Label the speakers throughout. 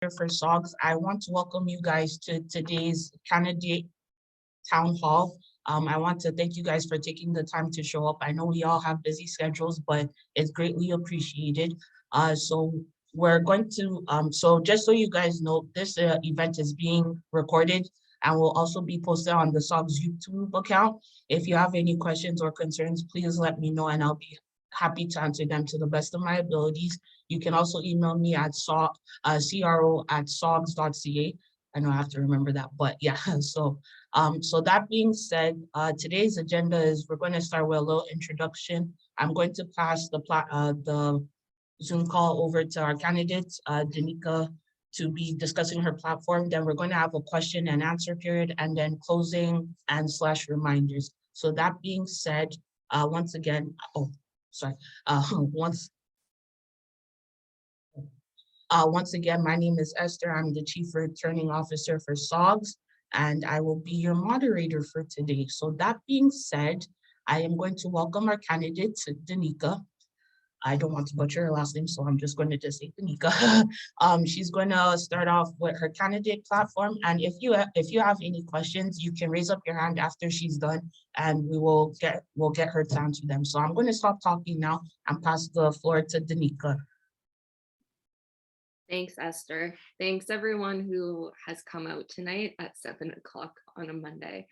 Speaker 1: for SOGS. I want to welcome you guys to today's candidate town hall. I want to thank you guys for taking the time to show up. I know we all have busy schedules, but it's greatly appreciated. So we're going to, so just so you guys know, this event is being recorded and will also be posted on the SOGS YouTube account. If you have any questions or concerns, please let me know and I'll be happy to answer them to the best of my abilities. You can also email me at cro@sogs.ca. I know I have to remember that, but yeah, so that being said, today's agenda is we're going to start with a little introduction. I'm going to pass the Zoom call over to our candidate, Danica, to be discussing her platform. Then we're going to have a question and answer period and then closing and / reminders. So that being said, once again, once again, my name is Esther. I'm the Chief Returning Officer for SOGS, and I will be your moderator for today. So that being said, I am going to welcome our candidate, Danica. I don't want to butcher her last name, so I'm just going to just say Danica. She's going to start off with her candidate platform, and if you have any questions, you can raise up your hand after she's done, and we'll get her to answer them. So I'm going to stop talking now and pass the floor to Danica.
Speaker 2: Thanks, Esther. Thanks everyone who has come out tonight at 7 o'clock on a Monday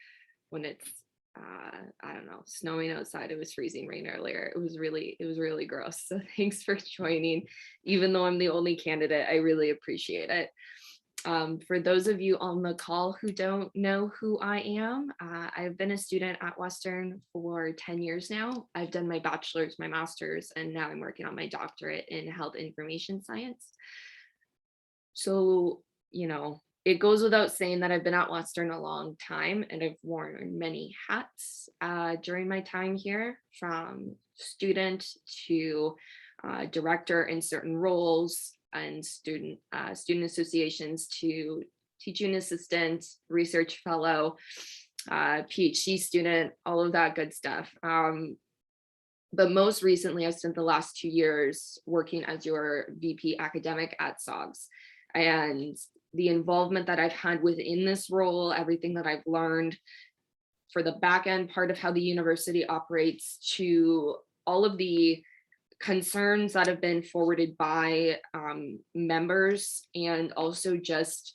Speaker 2: when it's, I don't know, snowing outside. It was freezing rain earlier. It was really gross. So thanks for joining. Even though I'm the only candidate, I really appreciate it. For those of you on the call who don't know who I am, I've been a student at Western for 10 years now. I've done my bachelor's, my master's, and now I'm working on my doctorate in health information science. So, you know, it goes without saying that I've been at Western a long time and I've worn many hats during my time here, from student to director in certain roles and student associations to teaching assistant, research fellow, PhD student, all of that good stuff. But most recently, I spent the last 2 years working as your VP academic at SOGS. And the involvement that I've had within this role, everything that I've learned for the back end part of how the university operates, to all of the concerns that have been forwarded by members, and also just,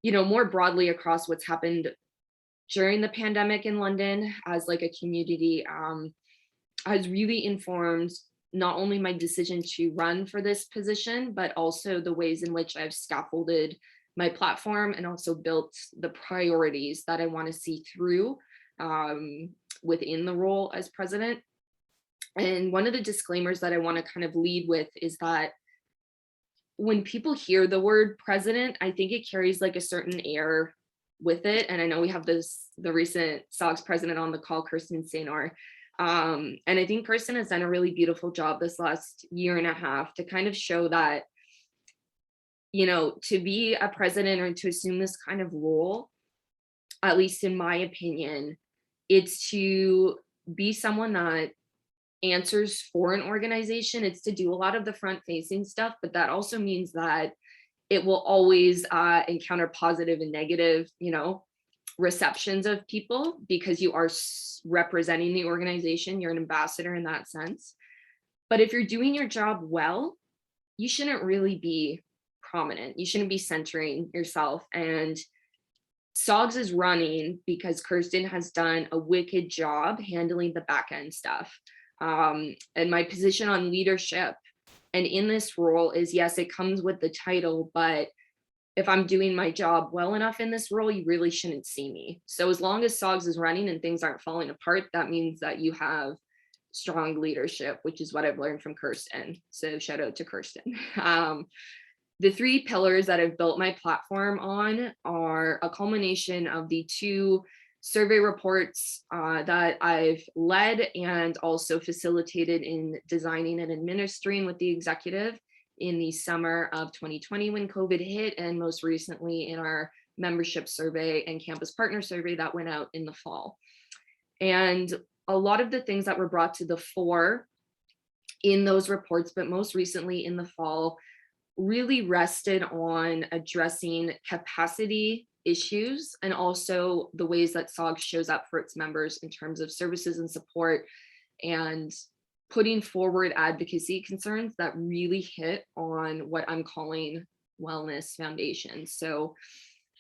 Speaker 2: you know, more broadly across what's happened during the pandemic in London as like a community, has really informed not only my decision to run for this position, but also the ways in which I've scaffolded my platform and also built the priorities that I want to see through within the role as president. And one of the disclaimers that I want to kind of lead with is that when people hear the word president, I think it carries like a certain air with it. And I know we have the recent SOGS president on the call, Kirsten Saynor. And I think Kirsten has done a really beautiful job this last year and a half to kind of show that, you know, to be a president or to assume this kind of role, at least in my opinion, it's to be someone that answers for an organization. It's to do a lot of the front facing stuff, but that also means that it will always encounter positive and negative, you know, receptions of people, because you are representing the organization. You're an ambassador in that sense. But if you're doing your job well, you shouldn't really be prominent. You shouldn't be centering yourself. And SOGS is running because Kirsten has done a wicked job handling the back end stuff. And my position on leadership and in this role is, yes, it comes with the title, but if I'm doing my job well enough in this role, you really shouldn't see me. So as long as SOGS is running and things aren't falling apart, that means that you have strong leadership, which is what I've learned from Kirsten. So shout out to Kirsten. The 3 pillars that I've built my platform on are a culmination of the 2 survey reports that I've led and also facilitated in designing and administering with the executive in the summer of 2020 when COVID hit, and most recently in our membership survey and campus partner survey that went out in the fall. And a lot of the things that were brought to the fore in those reports, but most recently in the fall, really rested on addressing capacity issues and also the ways that SOGS shows up for its members in terms of services and support, and putting forward advocacy concerns that really hit on what I'm calling wellness foundation. So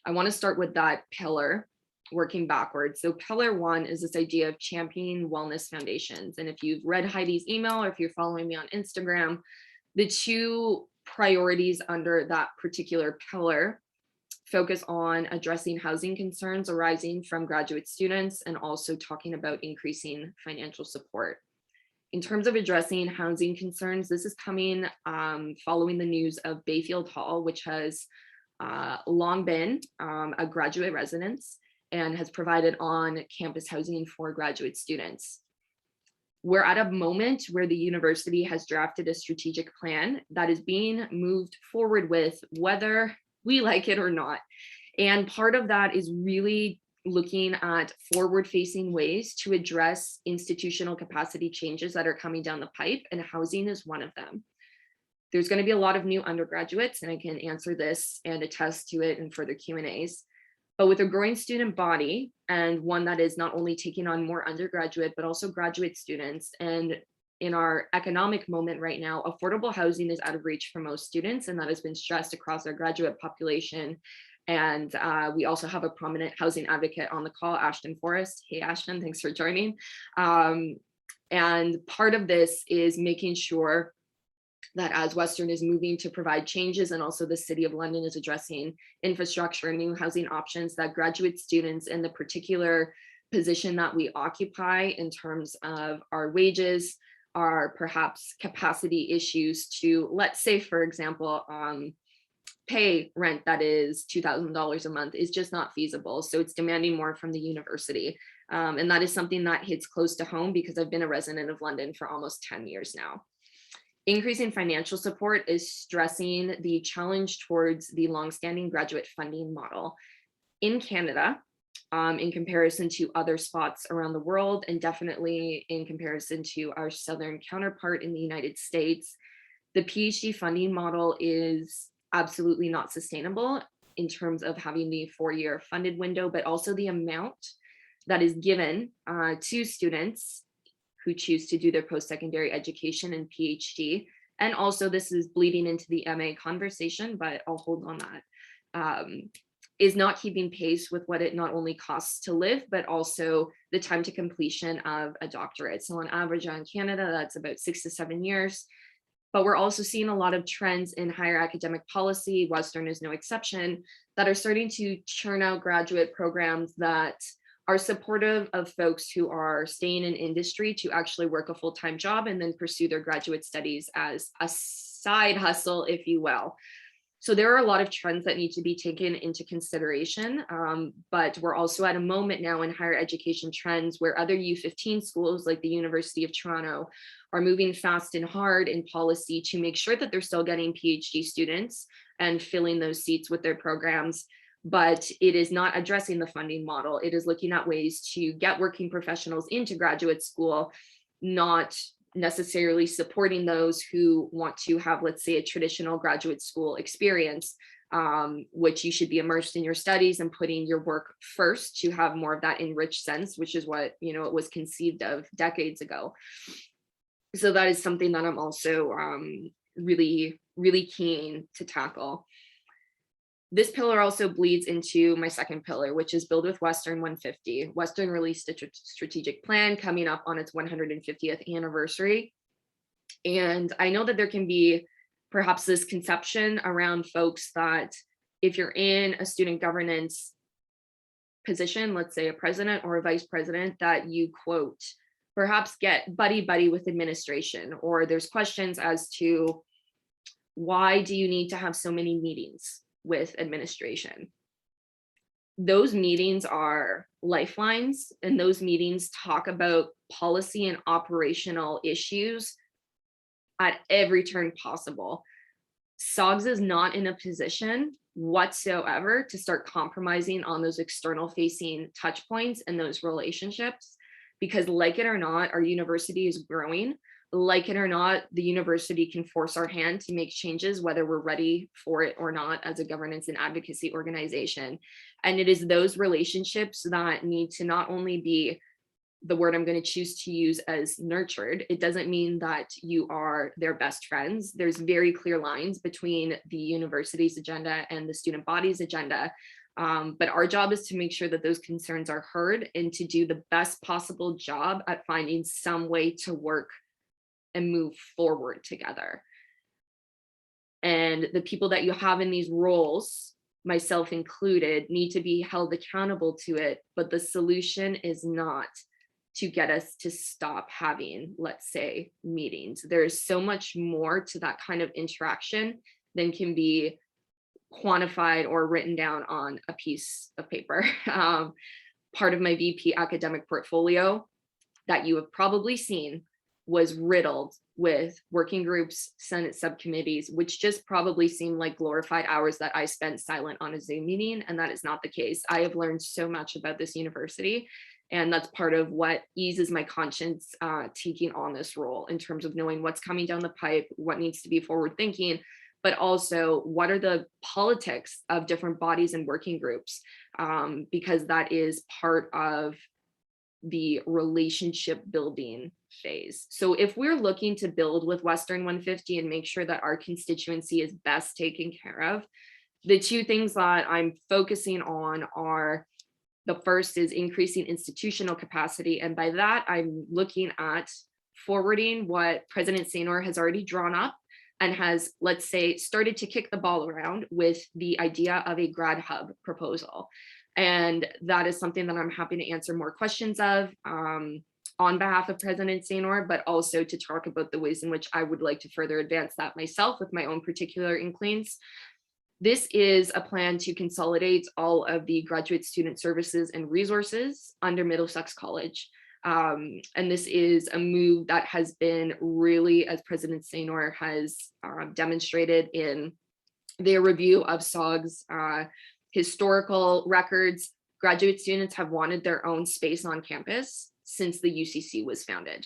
Speaker 2: I want to start with that pillar, working backwards. So pillar one is this idea of championing wellness foundations. And if you've read Heidi's email, or if you're following me on Instagram, the two priorities under that particular pillar focus on addressing housing concerns arising from graduate students and also talking about increasing financial support. In terms of addressing housing concerns, this is coming following the news of Bayfield Hall, which has long been a graduate residence and has provided on-campus housing for graduate students. We're at a moment where the university has drafted a strategic plan that is being moved forward with, whether we like it or not. And part of that is really looking at forward-facing ways to address institutional capacity changes that are coming down the pipe, and housing is one of them. There's going to be a lot of new undergraduates, and I can answer this and attest to it in further Q&As. But with a growing student body, and one that is not only taking on more undergraduate, but also graduate students, and in our economic moment right now, affordable housing is out of reach for most students, and that has been stressed across our graduate population. And we also have a prominent housing advocate on the call, Ashton Forrest. Hey, Ashton, thanks for joining. And part of this is making sure that as Western is moving to provide changes, and also the City of London is addressing infrastructure and new housing options, that graduate students in the particular position that we occupy in terms of our wages, our perhaps capacity issues to, let's say, for example, pay rent that is $2,000 a month is just not feasible. So it's demanding more from the university. And that is something that hits close to home because I've been a resident of London for almost 10 years now. Increasing financial support is stressing the challenge towards the longstanding graduate funding model. In Canada, in comparison to other spots around the world, and definitely in comparison to our southern counterpart in the United States, the PhD funding model is absolutely not sustainable in terms of having the 4-year funded window, but also the amount that is given to students who choose to do their post-secondary education and PhD. And also this is bleeding into the MA conversation, but I'll hold on that, is not keeping pace with what it not only costs to live, but also the time to completion of a doctorate. So on average on Canada, that's about 6 to 7 years. But we're also seeing a lot of trends in higher academic policy, Western is no exception, that are starting to churn out graduate programs that are supportive of folks who are staying in industry to actually work a full-time job and then pursue their graduate studies as a side hustle, if you will. So there are a lot of trends that need to be taken into consideration, but we're also at a moment now in higher education trends where other U15 schools like the University of Toronto are moving fast and hard in policy to make sure that they're still getting PhD students and filling those seats with their programs. But it is not addressing the funding model. It is looking at ways to get working professionals into graduate school, not necessarily supporting those who want to have, let's say, a traditional graduate school experience, which you should be immersed in your studies and putting your work first to have more of that enriched sense, which is what, you know, it was conceived of decades ago. So that is something that I'm also really, really keen to tackle. This pillar also bleeds into my second pillar, which is Build with Western 150. Western released a strategic plan coming up on its 150th anniversary. And I know that there can be perhaps this conception around folks that if you're in a student governance position, let's say a president or a vice president, that you, quote, perhaps get buddy-buddy with administration, or there's questions as to why do you need to have so many meetings with administration. Those meetings are lifelines, and those meetings talk about policy and operational issues at every turn possible. SOGS is not in a position whatsoever to start compromising on those external facing touch points and those relationships, because like it or not, our university is growing. like it or not, the university can force our hand to make changes, whether we're ready for it or not as a governance and advocacy organization. And it is those relationships that need to not only be the word I'm going to choose to use as nurtured. It doesn't mean that you are their best friends. There's very clear lines between the university's agenda and the student body's agenda. But our job is to make sure that those concerns are heard and to do the best possible job at finding some way to work and move forward together. And the people that you have in these roles, myself included, need to be held accountable to it. But the solution is not to get us to stop having, let's say, meetings. There's so much more to that kind of interaction than can be quantified or written down on a piece of paper. Part of my VP academic portfolio that you have probably seen was riddled with working groups, Senate subcommittees, which just probably seemed like glorified hours that I spent silent on a Zoom meeting, and that is not the case. I have learned so much about this university, and that's part of what eases my conscience taking on this role in terms of knowing what's coming down the pipe, what needs to be forward thinking, but also what are the politics of different bodies and working groups, because that is part of the relationship building phase. So if we're looking to build with Western 150 and make sure that our constituency is best taken care of, the two things that I'm focusing on are, the first is increasing institutional capacity. And by that, I'm looking at forwarding what President Saynor has already drawn up and has, let's say, started to kick the ball around with the idea of a grad hub proposal. And that is something that I'm happy to answer more questions of on behalf of President Saynor, but also to talk about the ways in which I would like to further advance that myself with my own particular inklings. This is a plan to consolidate all of the graduate student services and resources under Middlesex College. And this is a move that has been really, as President Saynor has demonstrated in their review of SOGS historical records, graduate students have wanted their own space on campus since the UCC was founded.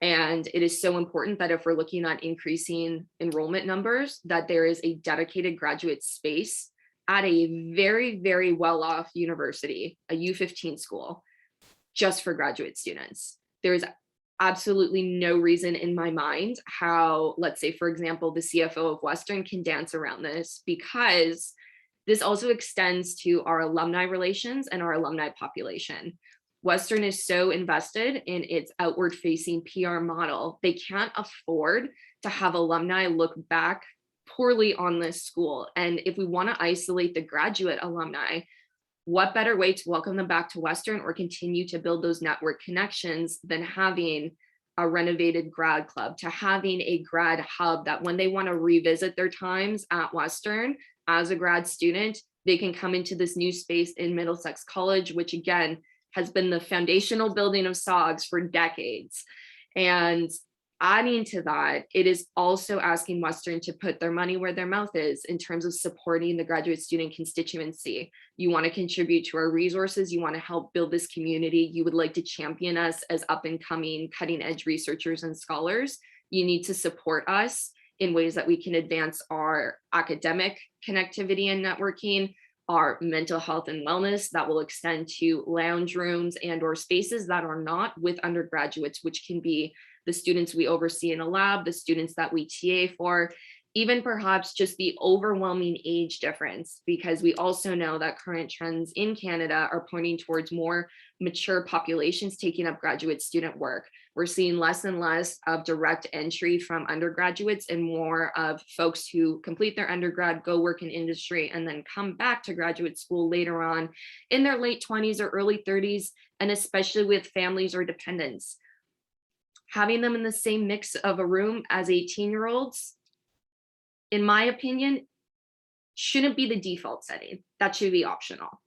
Speaker 2: And it is so important that if we're looking at increasing enrollment numbers, that there is a dedicated graduate space at a very, very well-off university, a U15 school, just for graduate students. There is absolutely no reason in my mind how, let's say, for example, the CFO of Western can dance around this, because this also extends to our alumni relations and our alumni population. Western is so invested in its outward facing PR model, they can't afford to have alumni look back poorly on this school. And if we want to isolate the graduate alumni, what better way to welcome them back to Western or continue to build those network connections than having a renovated grad club, to having a grad hub that when they want to revisit their times at Western as a grad student, they can come into this new space in Middlesex College, which again has been the foundational building of SOGS for decades. And adding to that, it is also asking Western to put their money where their mouth is in terms of supporting the graduate student constituency. You want to contribute to our resources, you want to help build this community, you would like to champion us as up and coming cutting edge researchers and scholars, you need to support us in ways that we can advance our academic connectivity and networking, our mental health and wellness that will extend to lounge rooms and or spaces that are not with undergraduates, which can be the students we oversee in a lab, the students that we TA for, even perhaps just the overwhelming age difference, because we also know that current trends in Canada are pointing towards more mature populations taking up graduate student work. We're seeing less and less of direct entry from undergraduates and more of folks who complete their undergrad, go work in industry, and then come back to graduate school later on in their late 20s or early 30s, and especially with families or dependents. Having them in the same mix of a room as 18-year-olds, in my opinion, shouldn't be the default setting. That should be optional.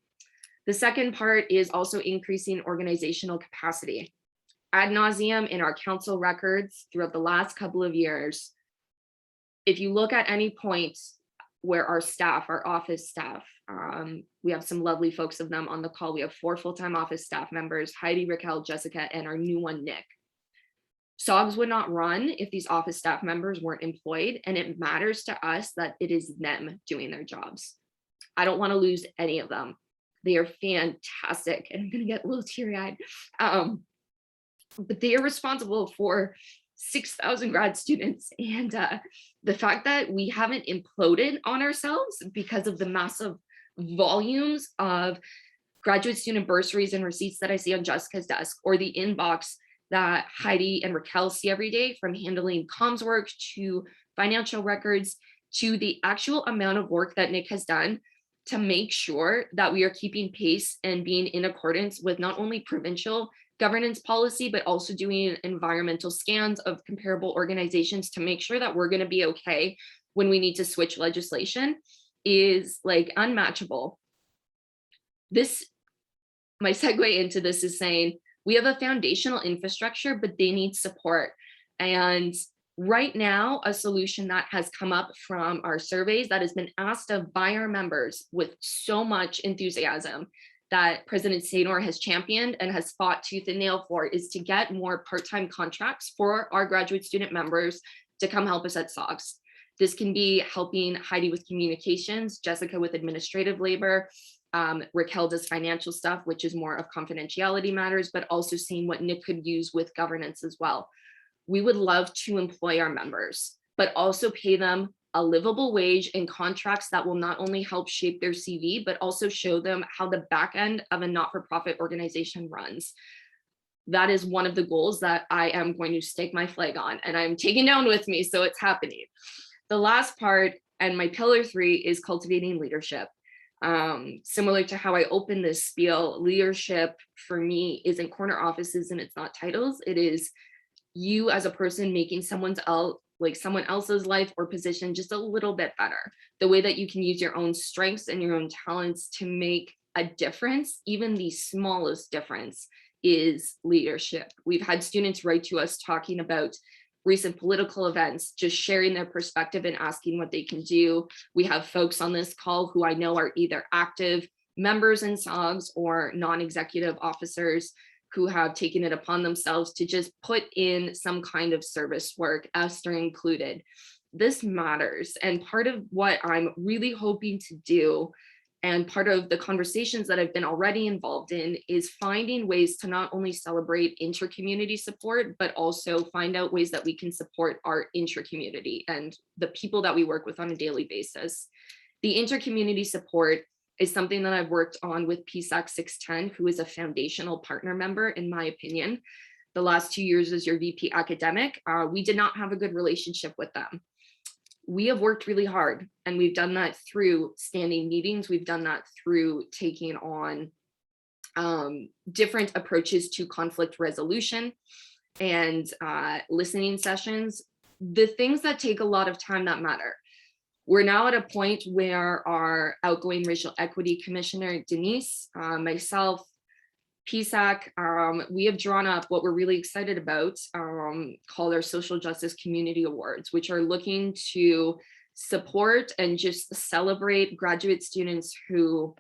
Speaker 2: The second part is also increasing organizational capacity. Ad nauseum in our council records throughout the last couple of years, if you look at any point where our staff, our office staff, we have some lovely folks of them on the call. We have 4 full-time office staff members, Heidi, Raquel, Jessica, and our new one, Nick. SOGS would not run if these office staff members weren't employed, and it matters to us that it is them doing their jobs. I don't want to lose any of them. They are fantastic, and I'm going to get a little teary-eyed. But they are responsible for 6,000 grad students, and the fact that we haven't imploded on ourselves because of the massive volumes of graduate student bursaries and receipts that I see on Jessica's desk, or the inbox that Heidi and Raquel see every day, from handling comms work to financial records to the actual amount of work that Nick has done to make sure that we are keeping pace and being in accordance with not only provincial governance policy, but also doing environmental scans of comparable organizations to make sure that we're going to be okay when we need to switch legislation, is like unmatchable. My segue into this is saying we have a foundational infrastructure, but they need support. And right now, a solution that has come up from our surveys that has been asked of by our members with so much enthusiasm, that President Saynor has championed and has fought tooth and nail for, is to get more part-time contracts for our graduate student members to come help us at SOGS. This can be helping Heidi with communications, Jessica with administrative labor, Raquel does financial stuff, which is more of confidentiality matters, but also seeing what Nick could use with governance as well. We would love to employ our members, but also pay them a livable wage and contracts that will not only help shape their CV, but also show them how the back end of a not-for-profit organization runs. That is one of the goals that I am going to stake my flag on, and I'm taking down with me, so it's happening. The last part, and my pillar 3, is cultivating leadership. Similar to how I opened this spiel, leadership for me isn't corner offices and it's not titles. It is you as a person making someone else's life or position just a little bit better. The way that you can use your own strengths and your own talents to make a difference, even the smallest difference, is leadership. We've had students write to us talking about recent political events, just sharing their perspective and asking what they can do. We have folks on this call who I know are either active members in SOGS or non-executive officers who have taken it upon themselves to just put in some kind of service work, Esther included. This matters. And part of what I'm really hoping to do, and part of the conversations that I've been already involved in, is finding ways to not only celebrate inter-community support, but also find out ways that we can support our intra-community and the people that we work with on a daily basis. The inter-community support is something that I've worked on with PSAC 610, who is a foundational partner member, in my opinion. The last 2 years as your VP academic, we did not have a good relationship with them. We have worked really hard, and we've done that through standing meetings. We've done that through taking on different approaches to conflict resolution and listening sessions, the things that take a lot of time that matter. We're now at a point where our outgoing racial equity commissioner, Denise, myself, PSAC, we have drawn up what we're really excited about, called our Social Justice Community Awards, which are looking to support and just celebrate graduate students who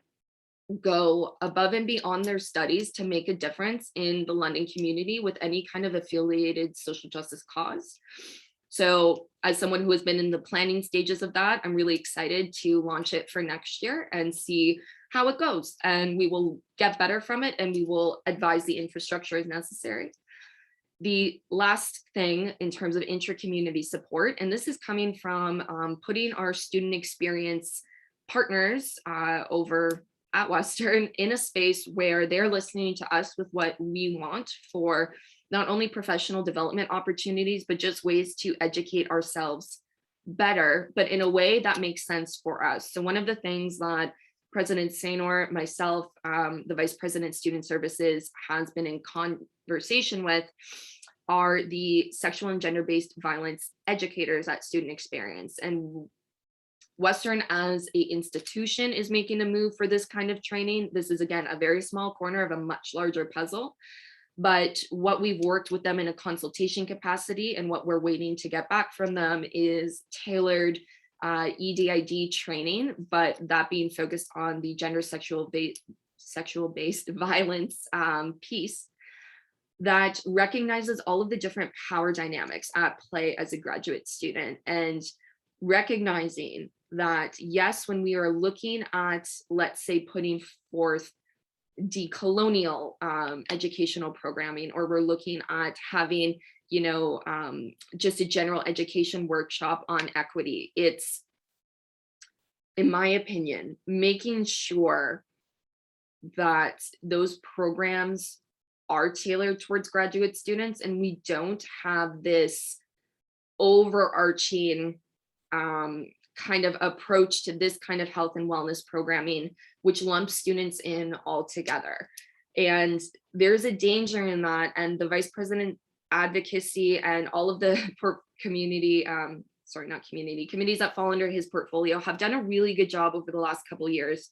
Speaker 2: go above and beyond their studies to make a difference in the London community with any kind of affiliated social justice cause. So as someone who has been in the planning stages of that, I'm really excited to launch it for next year and see how it goes. And we will get better from it, and we will advise the infrastructure as necessary. The last thing in terms of intra-community support, and this is coming from putting our student experience partners over at Western in a space where they're listening to us with what we want for not only professional development opportunities, but just ways to educate ourselves better, but in a way that makes sense for us. So one of the things that President Saynor, myself, the Vice President Student Services has been in conversation with are the sexual and gender-based violence educators at Student Experience. And Western as an institution is making a move for this kind of training. This is, again, a very small corner of a much larger puzzle. But what we've worked with them in a consultation capacity and what we're waiting to get back from them is tailored EDID training, but that being focused on the gender sexual-based violence piece. that recognizes all of the different power dynamics at play as a graduate student, and recognizing that, yes, when we are looking at, let's say, putting forth decolonial educational programming, or we're looking at having, just a general education workshop on equity, it's, in my opinion, making sure that those programs are tailored towards graduate students, and we don't have this overarching kind of approach to this kind of health and wellness programming, which lumps students in all together. And there's a danger in that, and the vice president advocacy and all of the community, committees that fall under his portfolio have done a really good job over the last couple of years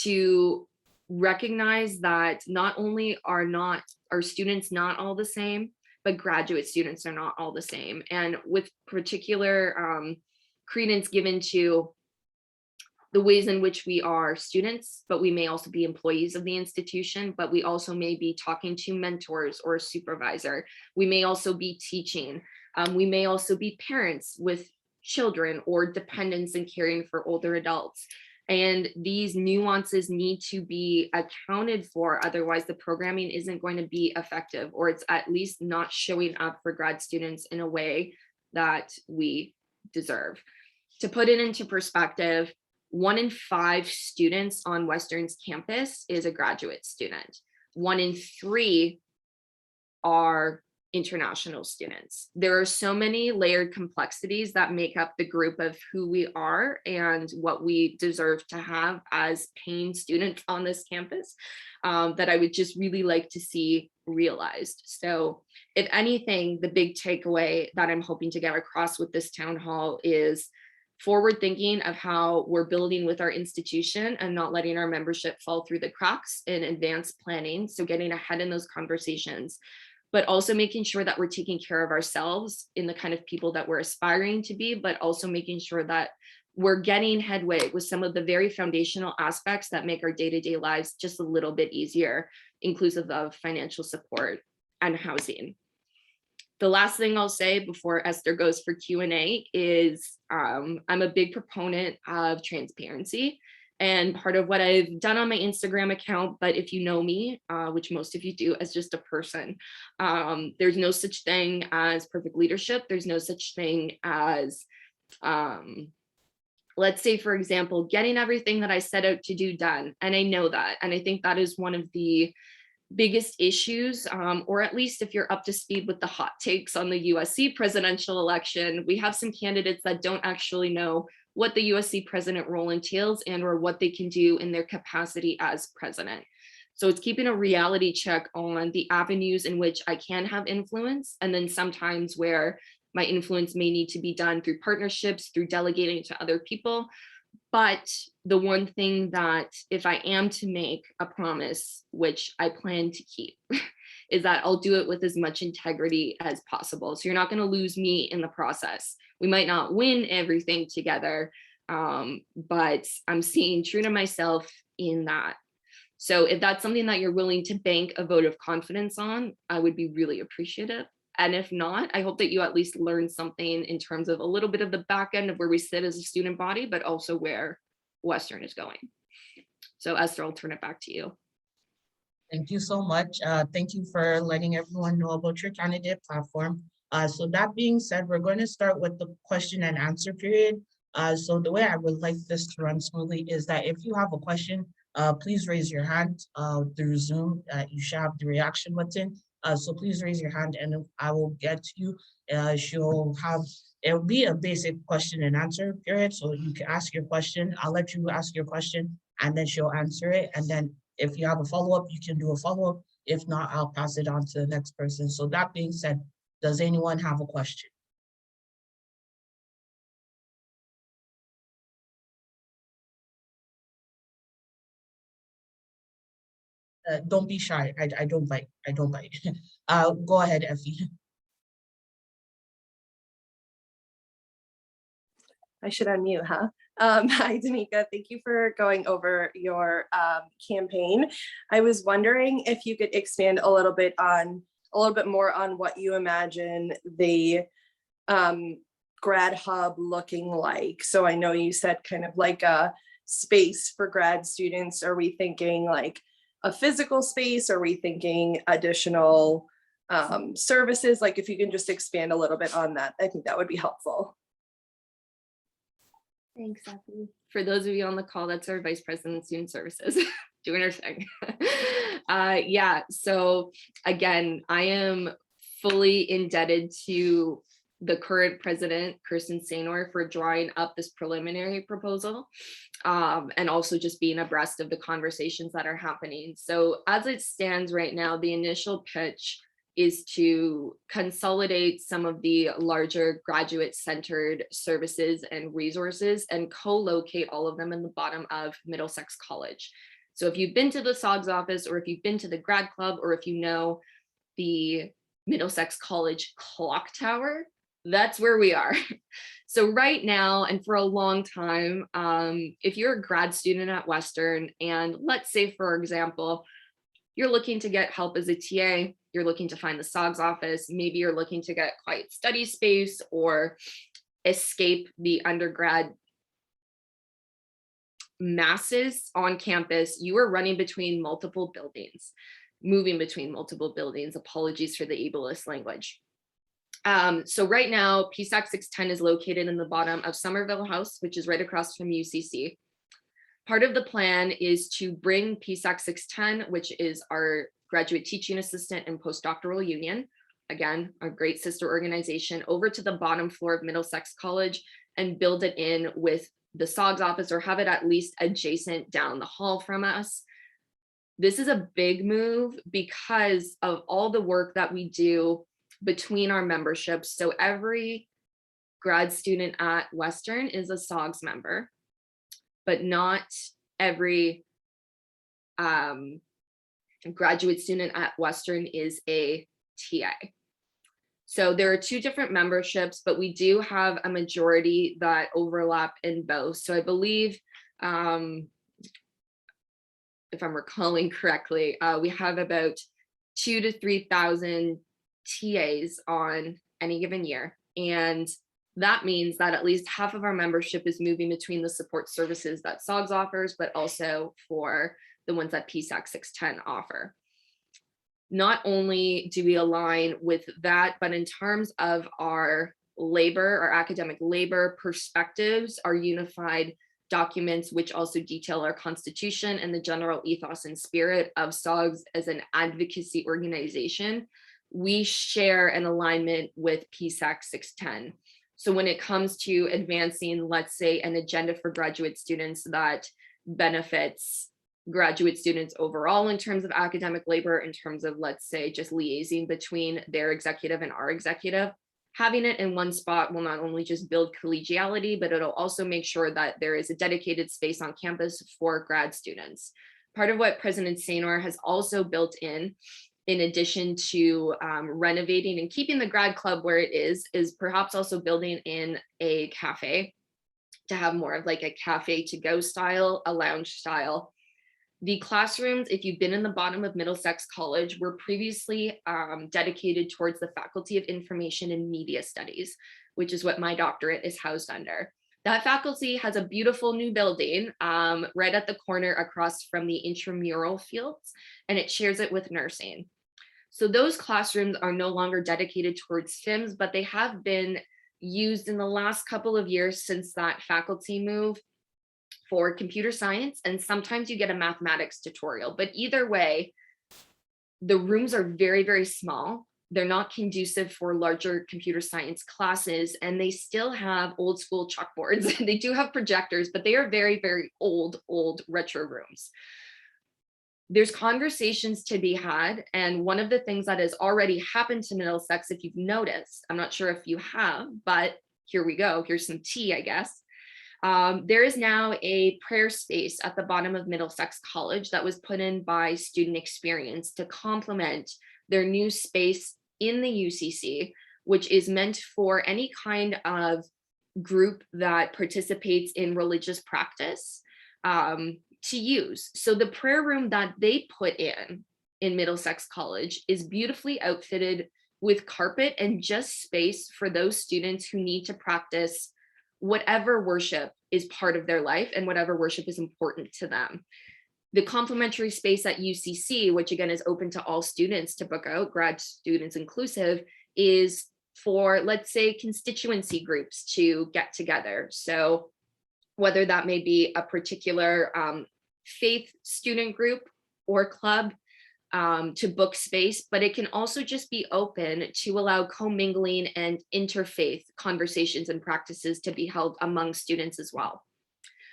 Speaker 2: to recognize that not only are students not all the same, but graduate students are not all the same. And with particular credence given to the ways in which we are students, but we may also be employees of the institution, but we also may be talking to mentors or a supervisor. We may also be teaching. We may also be parents with children or dependents and caring for older adults. And these nuances need to be accounted for. Otherwise, the programming isn't going to be effective, or it's at least not showing up for grad students in a way that we deserve. To put it into perspective, 1 in 5 students on Western's campus is a graduate student. 1 in 3 are international students. There are so many layered complexities that make up the group of who we are and what we deserve to have as paying students on this campus, that I would just really like to see realized. So if anything, the big takeaway that I'm hoping to get across with this town hall is forward thinking of how we're building with our institution and not letting our membership fall through the cracks in advanced planning. So getting ahead in those conversations, but also making sure that we're taking care of ourselves in the kind of people that we're aspiring to be, but also making sure that we're getting headway with some of the very foundational aspects that make our day-to-day lives just a little bit easier, inclusive of financial support and housing. The last thing I'll say before Esther goes for Q&A is I'm a big proponent of transparency. And part of what I've done on my Instagram account, but if you know me, which most of you do, as just a person, there's no such thing as perfect leadership. There's no such thing as, let's say, for example, getting everything that I set out to do done. And I know that. And I think that is one of the biggest issues, or at least if you're up to speed with the hot takes on the USC presidential election, we have some candidates that don't actually know what the USC president role entails and or what they can do in their capacity as president. So it's keeping a reality check on the avenues in which I can have influence, and then sometimes where my influence may need to be done through partnerships, through delegating to other people. But the one thing that, if I am to make a promise, which I plan to keep, is that I'll do it with as much integrity as possible. So you're not going to lose me in the process. We might not win everything together, but I'm staying true to myself in that. So if that's something that you're willing to bank a vote of confidence on, I would be really appreciative. And if not, I hope that you at least learn something in terms of a little bit of the back end of where we sit as a student body, but also where Western is going. So Esther, I'll turn it back to you.
Speaker 1: Thank you so much. Thank you for letting everyone know about your candidate platform. So that being said, we're going to start with the question and answer period. So the way I would like this to run smoothly is that if you have a question, please raise your hand through Zoom. You should have the reaction button. So please raise your hand and I will get to you. It'll be a basic question and answer period. So you can ask your question. I'll let you ask your question and then she'll answer it. And then if you have a follow-up, you can do a follow-up. If not, I'll pass it on to the next person. So that being said, does anyone have a question? Don't be shy. I don't bite. I don't bite. Go ahead, Effie.
Speaker 3: I should unmute, huh? Hi, Danica. Thank you for going over your campaign. I was wondering if you could expand a little bit on a little bit more on what you imagine the grad hub looking like. So I know you said kind of like a space for grad students. Are we thinking like a physical space? Are we thinking additional services? Like if you can just expand a little bit on that, I think that would be helpful.
Speaker 2: Thanks, Effie. For those of you on the call, that's our Vice President of Student Services doing her thing. Yeah, so again, I am fully indebted to the current president, Kirsten Sainor, for drawing up this preliminary proposal, and also just being abreast of the conversations that are happening. So as it stands right now, the initial pitch is to consolidate some of the larger graduate-centered services and resources and co-locate all of them in the bottom of Middlesex College. So if you've been to the SOGS office, or if you've been to the grad club, or if you know the Middlesex College clock tower, that's where we are. So right now, and for a long time, if you're a grad student at Western, and let's say, for example, you're looking to get help as a TA, you're looking to find the SOGS office, maybe you're looking to get quiet study space or escape the undergrad masses on campus, you are running between multiple buildings, moving between multiple buildings. Apologies for the ableist language. So right now, PSAC 610 is located in the bottom of Somerville House, which is right across from UCC. Part of the plan is to bring PSAC 610, which is our graduate teaching assistant and postdoctoral union, again, a great sister organization, over to the bottom floor of Middlesex College and build it in with the SOGS office, or have it at least adjacent down the hall from us. This is a big move because of all the work that we do between our memberships. So every grad student at Western is a SOGS member, but not every graduate student at Western is a TA. So there are two different memberships, but we do have a majority that overlap in both. So I believe, if I'm recalling correctly, we have about 2,000 to 3,000 TAs on any given year. And that means that at least half of our membership is moving between the support services that SOGS offers, but also for the ones that PSAC 610 offer. Not only do we align with that, but in terms of our labor, our academic labor perspectives, our unified documents, which also detail our constitution and the general ethos and spirit of SOGS as an advocacy organization, we share an alignment with PSAC 610. So when it comes to advancing, let's say, an agenda for graduate students that benefits graduate students overall in terms of academic labor, in terms of, let's say, just liaising between their executive and our executive, having it in one spot will not only just build collegiality, but it'll also make sure that there is a dedicated space on campus for grad students. Part of what President Sainor has also built in addition to renovating and keeping the grad club where it is perhaps also building in a cafe to have more of like a cafe to go style, a lounge style. The classrooms, if you've been in the bottom of Middlesex College, were previously dedicated towards the Faculty of Information and Media Studies, which is what my doctorate is housed under. That faculty has a beautiful new building right at the corner across from the intramural fields, and it shares it with nursing. So those classrooms are no longer dedicated towards FIMS, but they have been used in the last couple of years since that faculty move for computer science, and sometimes you get a mathematics tutorial. But either way, the rooms are very, very small. They're not conducive for larger computer science classes, and they still have old school chalkboards. They do have projectors, but they are very, very old retro rooms. There's conversations to be had, and one of the things that has already happened to Middlesex, if you've noticed, I'm not sure if you have, but here we go, here's some tea, I guess. There is now a prayer space at the bottom of Middlesex College that was put in by Student Experience to complement their new space in the UCC, which is meant for any kind of group that participates in religious practice to use. So the prayer room that they put in in Middlesex College is beautifully outfitted with carpet and just space for those students who need to practice whatever worship is part of their life and whatever worship is important to them. The complimentary space at UCC, which again is open to all students to book out, grad students inclusive, is for, let's say, constituency groups to get together. So whether that may be a particular faith student group or club, to book space, but it can also just be open to allow commingling and interfaith conversations and practices to be held among students as well.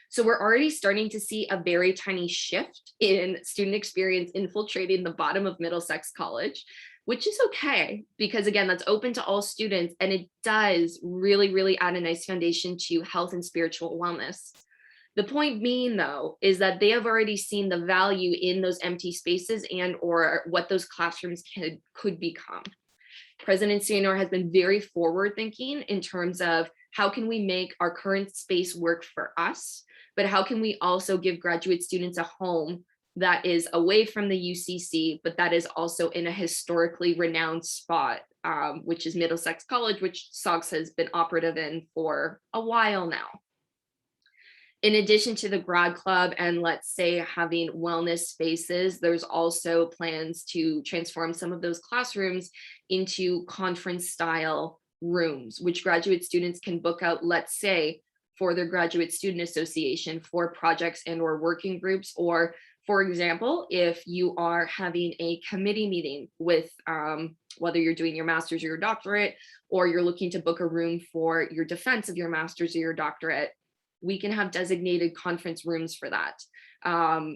Speaker 2: So we're already starting to see a very tiny shift in student experience infiltrating the bottom of Middlesex College, which is okay, because again, that's open to all students, and it does really, really add a nice foundation to health and spiritual wellness. The point being, though, is that they have already seen the value in those empty spaces and or what those classrooms could become. President Sianor has been very forward thinking in terms of how can we make our current space work for us, but how can we also give graduate students a home that is away from the UCC, but that is also in a historically renowned spot, which is Middlesex College, which SOGS has been operative in for a while now. In addition to the grad club and, let's say, having wellness spaces, there's also plans to transform some of those classrooms into conference style rooms, which graduate students can book out, let's say, for their graduate student association, for projects and or working groups, or for example, if you are having a committee meeting with whether you're doing your master's or your doctorate, or you're looking to book a room for your defense of your master's or your doctorate, we can have designated conference rooms for that,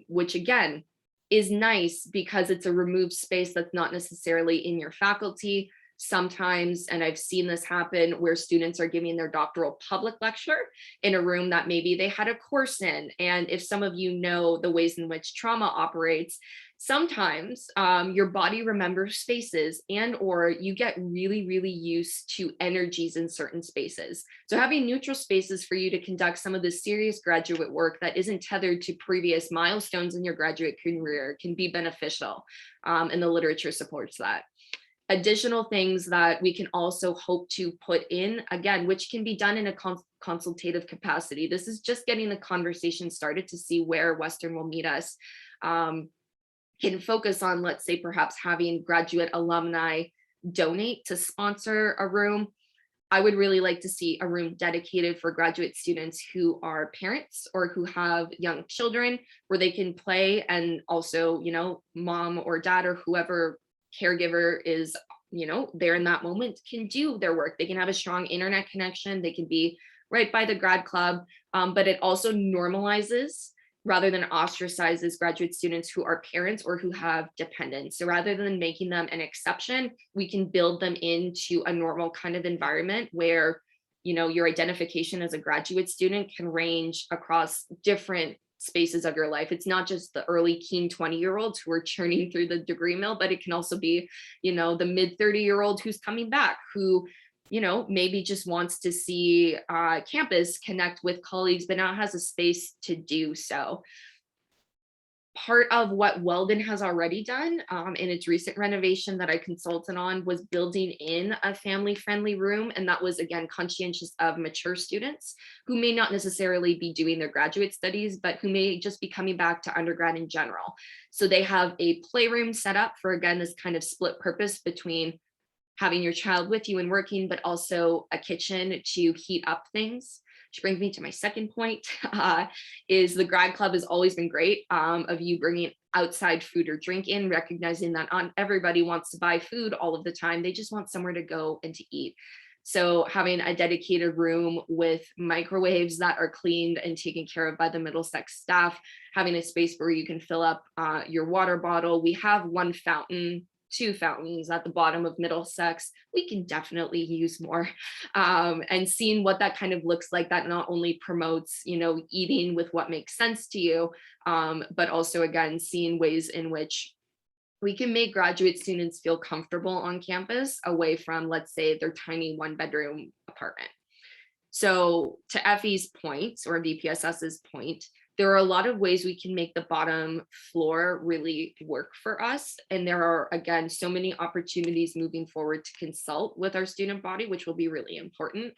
Speaker 2: which again is nice because it's a removed space that's not necessarily in your faculty. Sometimes, and I've seen this happen, where students are giving their doctoral public lecture in a room that maybe they had a course in. And if some of you know the ways in which trauma operates, sometimes your body remembers spaces, and or you get really, really used to energies in certain spaces. So having neutral spaces for you to conduct some of the serious graduate work that isn't tethered to previous milestones in your graduate career can be beneficial, and the literature supports that. Additional things that we can also hope to put in, again, which can be done in a consultative capacity. This is just getting the conversation started to see where Western will meet us. Can focus on, let's say, perhaps having graduate alumni donate to sponsor a room. I would really like to see a room dedicated for graduate students who are parents or who have young children, where they can play, and also, you know, mom or dad or whoever caregiver is, you know, there in that moment can do their work. They can have a strong internet connection. They can be right by the grad club, but it also normalizes rather than ostracizes graduate students who are parents or who have dependents. So rather than making them an exception, we can build them into a normal kind of environment where, you know, your identification as a graduate student can range across different spaces of your life. It's not just the early keen 20-year-olds who are churning through the degree mill, but it can also be, you know, the mid 30-year-old who's coming back, who, you know, maybe just wants to see campus, connect with colleagues, but now has a space to do so. Part of what Weldon has already done in its recent renovation that I consulted on was building in a family-friendly room. And that was, again, conscientious of mature students who may not necessarily be doing their graduate studies, but who may just be coming back to undergrad in general. So they have a playroom set up for, again, this kind of split purpose between having your child with you and working, but also a kitchen to heat up things. Which brings me to my second point, is the grad club has always been great of you bringing outside food or drink in, recognizing that not everybody wants to buy food all of the time. They just want somewhere to go and to eat. So having a dedicated room with microwaves that are cleaned and taken care of by the Middlesex staff, having a space where you can fill up your water bottle. We have one fountain, two fountains at the bottom of Middlesex. We can definitely use more, and seeing what that kind of looks like, that not only promotes, you know, eating with what makes sense to you, but also, again, seeing ways in which we can make graduate students feel comfortable on campus away from, let's say, their tiny 1-bedroom apartment. So to Effie's point, or BPSS's point, there are a lot of ways we can make the bottom floor really work for us. And there are, again, so many opportunities moving forward to consult with our student body, which will be really important.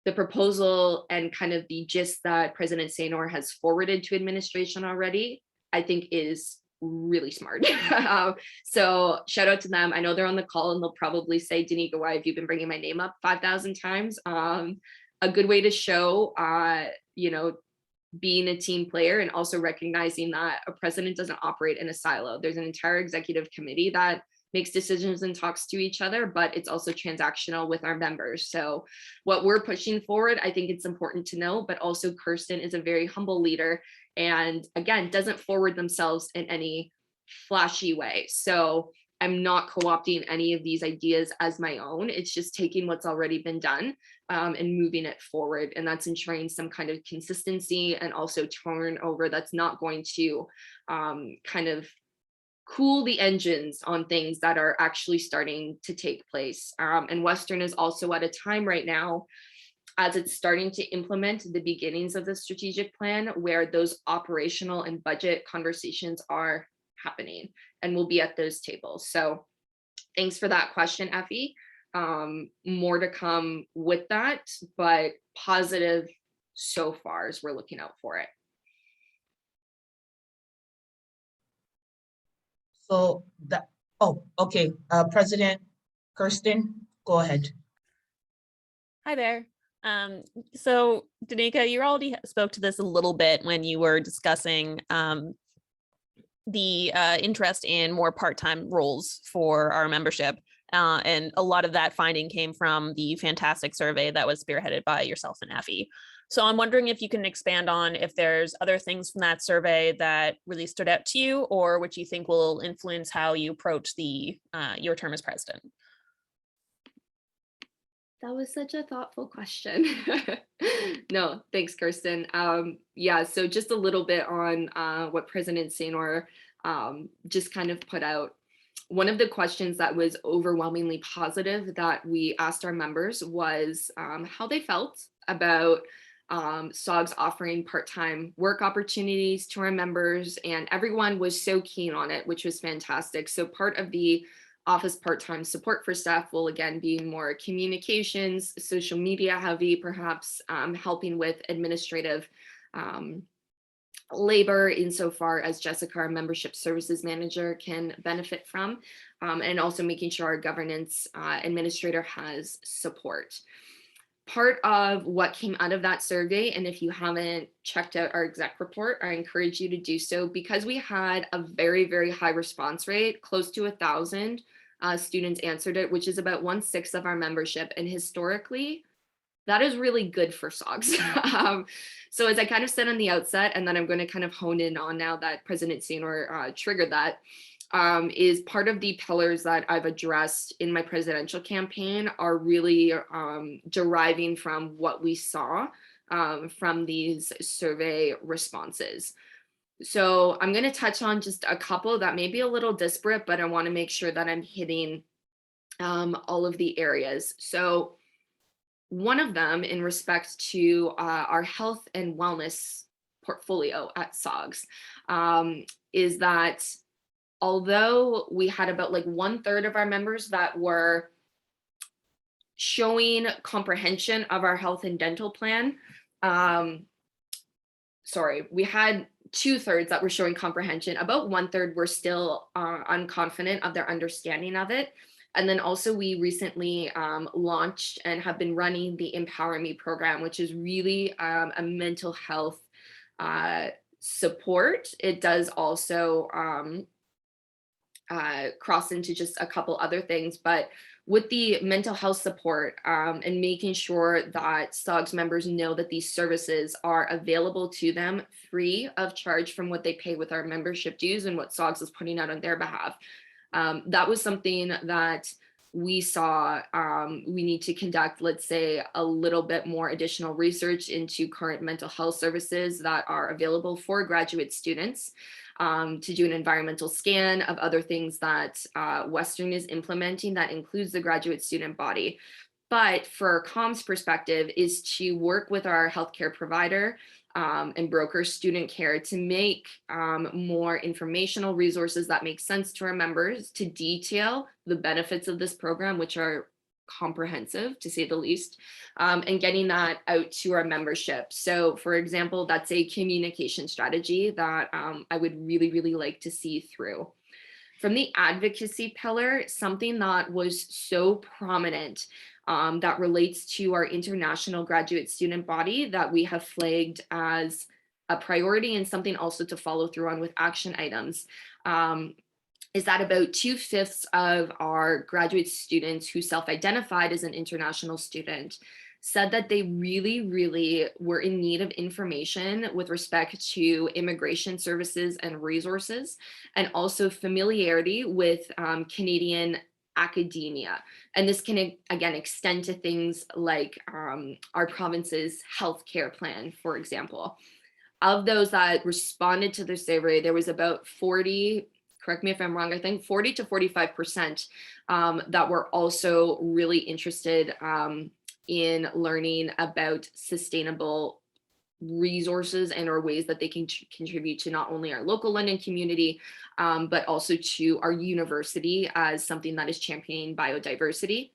Speaker 2: The proposal and kind of the gist that President Saynor has forwarded to administration already, I think is really smart. So shout out to them. I know they're on the call and they'll probably say, Danica, why have you been bringing my name up 5,000 times? A good way to show, being a team player and also recognizing that a president doesn't operate in a silo. There's an entire executive committee that makes decisions and talks to each other, but it's also transactional with our members. So what we're pushing forward, I think it's important to know, but also Kirsten is a very humble leader and again, doesn't forward themselves in any flashy way. So I'm not co-opting any of these ideas as my own. It's just taking what's already been done and moving it forward. And that's ensuring some kind of consistency and also turnover that's not going to kind of cool the engines on things that are actually starting to take place. And Western is also at a time right now, as it's starting to implement the beginnings of the strategic plan, where those operational and budget conversations are happening and we'll be at those tables. So thanks for that question, Effie. More to come with that, but positive so far as we're looking out for it.
Speaker 1: So that, okay. President Kirsten, go ahead.
Speaker 4: Hi there. So Danica, you already spoke to this a little bit when you were discussing the interest in more part-time roles for our membership. And a lot of that finding came from the fantastic survey that was spearheaded by yourself and Effie. So I'm wondering if you can expand on if there's other things from that survey that really stood out to you, or which you think will influence how you approach the your term as president.
Speaker 2: That was such a thoughtful question. No, thanks, Kirsten. Yeah, so just a little bit on what President Saynor just kind of put out. One of the questions that was overwhelmingly positive that we asked our members was how they felt about SOGS offering part-time work opportunities to our members, and everyone was so keen on it, which was fantastic. So part of the office part-time support for staff will again be more communications, social media heavy, perhaps helping with administrative labor insofar as Jessica, our membership services manager, can benefit from, and also making sure our governance administrator has support. Part of what came out of that survey, and if you haven't checked out our exec report, I encourage you to do so, because we had a very, very high response rate, close to 1,000 students answered it, which is about 1/6 of our membership. And historically, that is really good for SOGS. So as I kind of said on the outset, and then I'm going to kind of hone in on now that President Saynor triggered that, is part of the pillars that I've addressed in my presidential campaign are really deriving from what we saw from these survey responses. So I'm going to touch on just a couple that may be a little disparate, but I want to make sure that I'm hitting all of the areas. So one of them, in respect to our health and wellness portfolio at SOGS, is that although we had about like 1/3 of our members that were showing comprehension of our health and dental plan, we had 2/3 that were showing comprehension. About 1/3 were still unconfident of their understanding of it. And then also we recently launched and have been running the Empower Me program, which is really a mental health support. It does also cross into just a couple other things, but with the mental health support and making sure that SOGS members know that these services are available to them free of charge from what they pay with our membership dues and what SOGS is putting out on their behalf. That was something that we saw we need to conduct, let's say, a little bit more additional research into current mental health services that are available for graduate students, to do an environmental scan of other things that Western is implementing that includes the graduate student body. But for a comms perspective is to work with our healthcare provider and broker student care to make more informational resources that make sense to our members, to detail the benefits of this program, which are comprehensive to say the least, and getting that out to our membership. So for example, that's a communication strategy that I would really like to see through. From the advocacy pillar, something that was so prominent that relates to our international graduate student body that we have flagged as a priority and something also to follow through on with action items, is that about 2/5 of our graduate students who self-identified as an international student said that they really were in need of information with respect to immigration services and resources, and also familiarity with Canadian academia. And this can, again, extend to things like our province's healthcare plan, for example. Of those that responded to the survey, there was about 40, correct me if I'm wrong, I think 40 to 45% that were also really interested in learning about sustainable resources and or ways that they can contribute to not only our local London community, but also to our university as something that is championing biodiversity.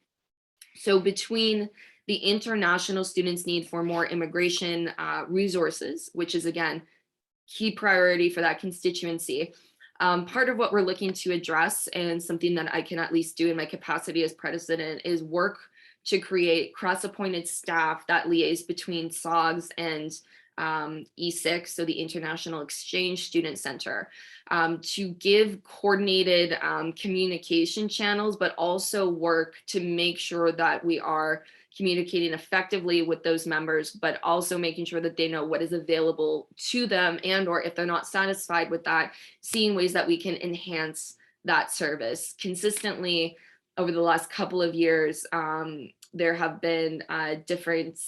Speaker 2: So between the international students' need for more immigration resources, which is again, key priority for that constituency, part of what we're looking to address, and something that I can at least do in my capacity as president, is work to create cross-appointed staff that liaise between SOGS and E6, so the International Exchange Student Center, to give coordinated communication channels, but also work to make sure that we are communicating effectively with those members, but also making sure that they know what is available to them, and or if they're not satisfied with that, seeing ways that we can enhance that service. Consistently over the last couple of years, there have been different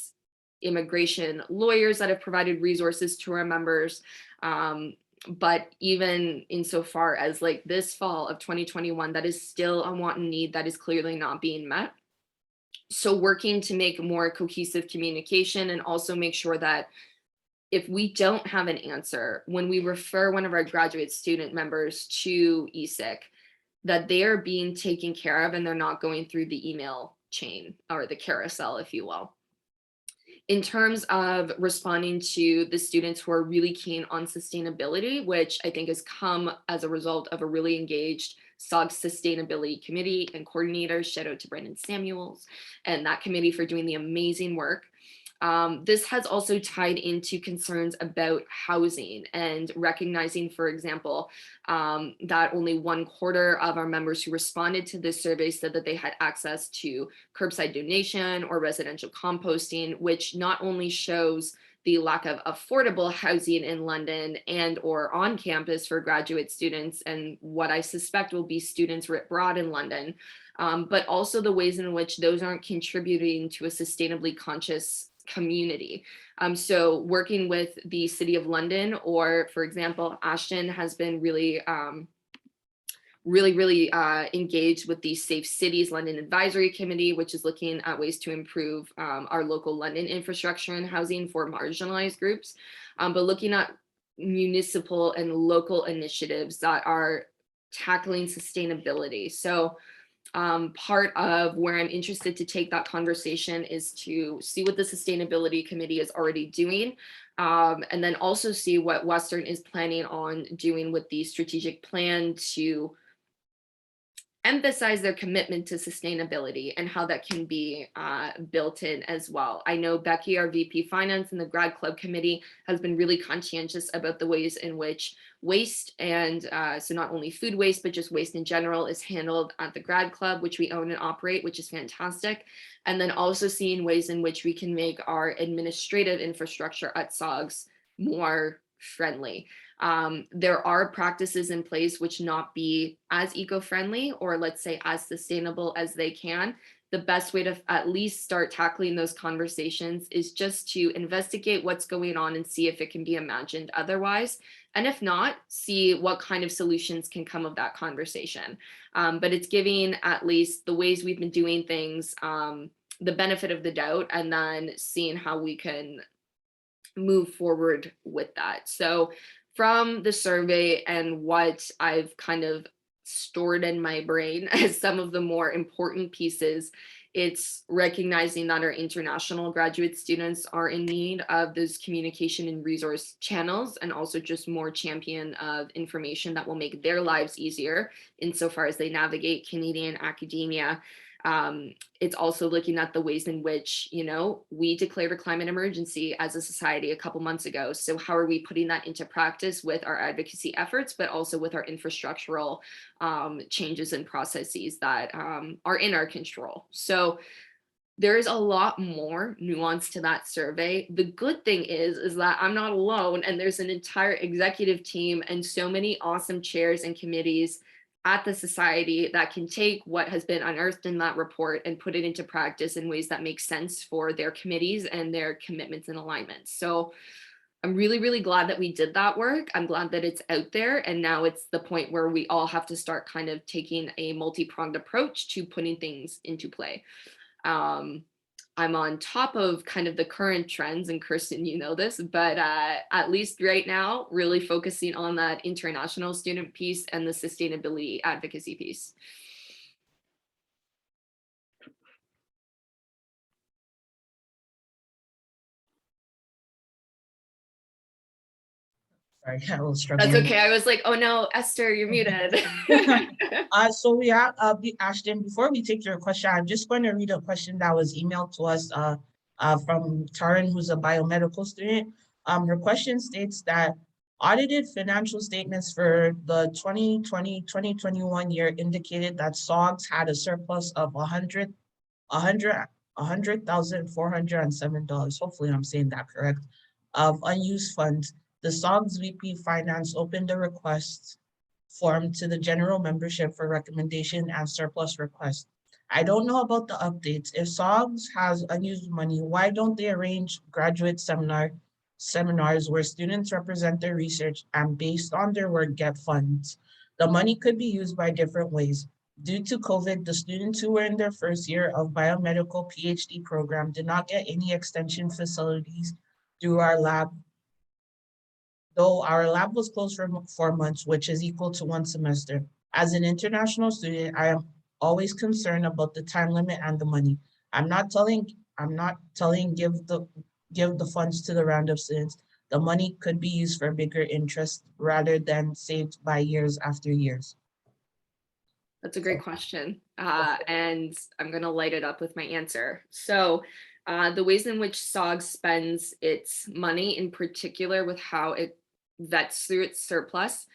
Speaker 2: immigration lawyers that have provided resources to our members. But even insofar as like this fall of 2021, that is still a want and need that is clearly not being met. So working to make more cohesive communication, and also make sure that if we don't have an answer, when we refer one of our graduate student members to ESIC, that they are being taken care of and they're not going through the email chain or the carousel, if you will. In terms of responding to the students who are really keen on sustainability, which I think has come as a result of a really engaged SOGS Sustainability Committee and coordinators, shout out to Brendan Samuels and that committee for doing the amazing work. This has also tied into concerns about housing, and recognizing, for example, that only 1/4 of our members who responded to this survey said that they had access to curbside donation or residential composting, which not only shows the lack of affordable housing in London and or on campus for graduate students, and what I suspect will be students writ broad in London, but also the ways in which those aren't contributing to a sustainably conscious community. So working with the City of London, or for example, Ashton has been really engaged with the Safe Cities London Advisory Committee, which is looking at ways to improve our local London infrastructure and housing for marginalized groups, but looking at municipal and local initiatives that are tackling sustainability. So part of where I'm interested to take that conversation is to see what the Sustainability Committee is already doing, and then also see what Western is planning on doing with the strategic plan to emphasize their commitment to sustainability and how that can be built in as well. I know Becky, our VP Finance, and the Grad Club Committee has been really conscientious about the ways in which waste, and so not only food waste, but just waste in general, is handled at the Grad Club, which we own and operate, which is fantastic. And then also seeing ways in which we can make our administrative infrastructure at SOGS more friendly. There are practices in place which not be as eco-friendly, or let's say as sustainable as they can. The best way to at least start tackling those conversations is just to investigate what's going on and see if it can be imagined otherwise. And if not, see what kind of solutions can come of that conversation. But it's giving at least the ways we've been doing things the benefit of the doubt, and then seeing how we can move forward with that. So from the survey and what I've kind of stored in my brain as some of the more important pieces, it's recognizing that our international graduate students are in need of those communication and resource channels, and also just more champion of information that will make their lives easier insofar as they navigate Canadian academia. It's also looking at the ways in which, we declared a climate emergency as a society a couple months ago. So how are we putting that into practice with our advocacy efforts, but also with our infrastructural changes and processes that are in our control? So there is a lot more nuance to that survey. The good thing is that I'm not alone, and there's an entire executive team and so many awesome chairs and committees at the society that can take what has been unearthed in that report and put it into practice in ways that make sense for their committees and their commitments and alignments. So I'm really, really glad that we did that work. I'm glad that it's out there. And now it's the point where we all have to start kind of taking a multi-pronged approach to putting things into play. I'm on top of kind of the current trends, and Kirsten, you know this, but at least right now, really focusing on that international student piece and the sustainability advocacy piece.
Speaker 1: Sorry, I was struggling.
Speaker 2: That's okay. I was like, oh no, Esther, you're muted.
Speaker 1: So we are, Ashton, before we take your question, I'm just going to read a question that was emailed to us from Taryn, who's a biomedical student. Her question states that audited financial statements for the 2020-2021 year indicated that SOGS had a surplus of $100,407. Hopefully I'm saying that correct, of unused funds. The SOGS VP Finance opened a request form to the general membership for recommendation and surplus request. I don't know about the updates. If SOGS has unused money, why don't they arrange graduate seminars where students represent their research and based on their work get funds? The money could be used by different ways. Due to COVID, the students who were in their first year of biomedical PhD program did not get any extension facilities through our lab, though our lab was closed for 4 months, which is equal to 1 semester. As an international student, I am always concerned about the time limit and the money. I'm not telling give the funds to the random students. The money could be used for bigger interest rather than saved by years after years.
Speaker 2: That's a great question. And I'm going to light it up with my answer. So the ways in which SOGS spends its money, in particular with how it vets through its surplus,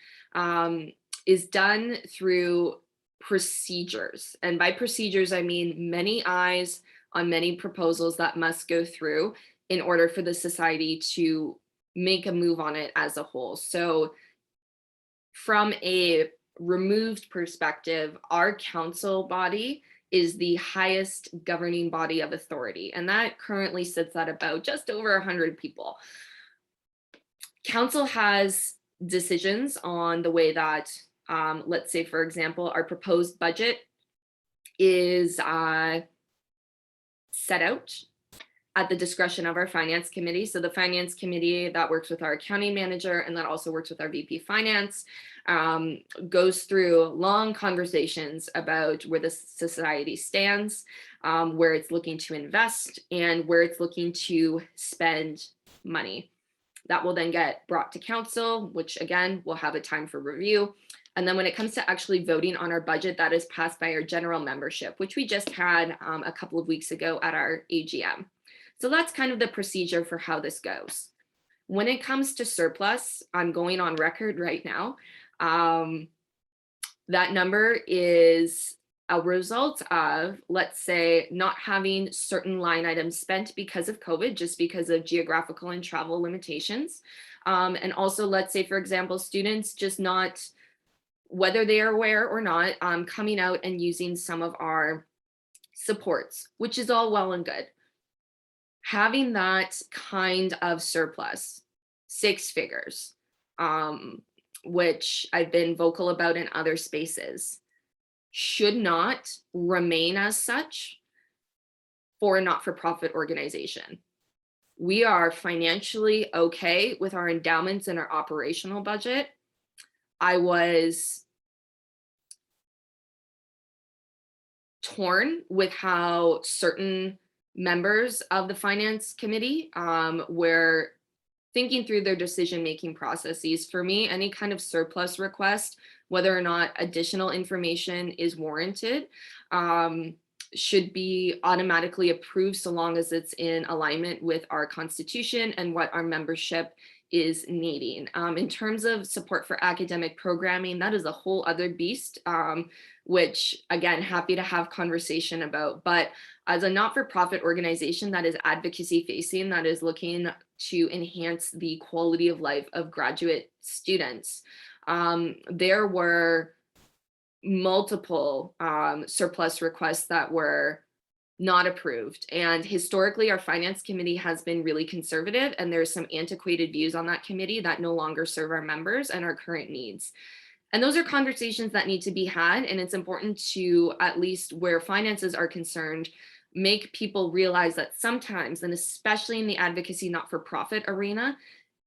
Speaker 2: is done through procedures. And by procedures, I mean many eyes on many proposals that must go through in order for the society to make a move on it as a whole. So from a removed perspective, our council body is the highest governing body of authority, and that currently sits at about just over 100 people. Council has decisions on the way that, let's say, for example, our proposed budget is set out at the discretion of our finance committee. So the finance committee that works with our accounting manager and that also works with our VP finance goes through long conversations about where the society stands, where it's looking to invest, and where it's looking to spend money. That will then get brought to council, which again, will have a time for review. And then when it comes to actually voting on our budget, that is passed by our general membership, which we just had a couple of weeks ago at our AGM. So that's kind of the procedure for how this goes. When it comes to surplus, I'm going on record right now. That number is a result of, let's say, not having certain line items spent because of COVID, just because of geographical and travel limitations. And also, let's say, for example, students just not, whether they are aware or not, coming out and using some of our supports, which is all well and good. Having that kind of surplus, 6 figures, which I've been vocal about in other spaces, should not remain as such for a not-for-profit organization. we are financially okay with our endowments and our operational budget. I was torn with how certain members of the finance committee were thinking through their decision-making processes. For me, any kind of surplus request, whether or not additional information is warranted, should be automatically approved so long as it's in alignment with our constitution and what our membership is needing. In terms of support for academic programming, that is a whole other beast, which again, happy to have conversation about. But as a not-for-profit organization that is advocacy facing, that is looking to enhance the quality of life of graduate students, there were multiple surplus requests that were not approved. And historically, our finance committee has been really conservative, and there's some antiquated views on that committee that no longer serve our members and our current needs. And those are conversations that need to be had. And it's important to, at least where finances are concerned, make people realize that sometimes, and especially in the advocacy not-for-profit arena,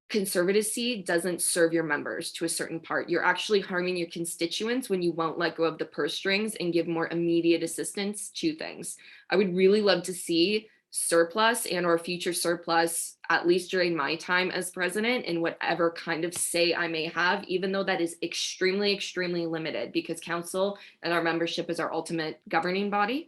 Speaker 2: conservatism doesn't serve your members to a certain part. You're actually harming your constituents when you won't let go of the purse strings and give more immediate assistance to things. I would really love to see surplus and or future surplus, at least during my time as president, in whatever kind of say I may have, even though that is extremely, extremely limited, because council and our membership is our ultimate governing body.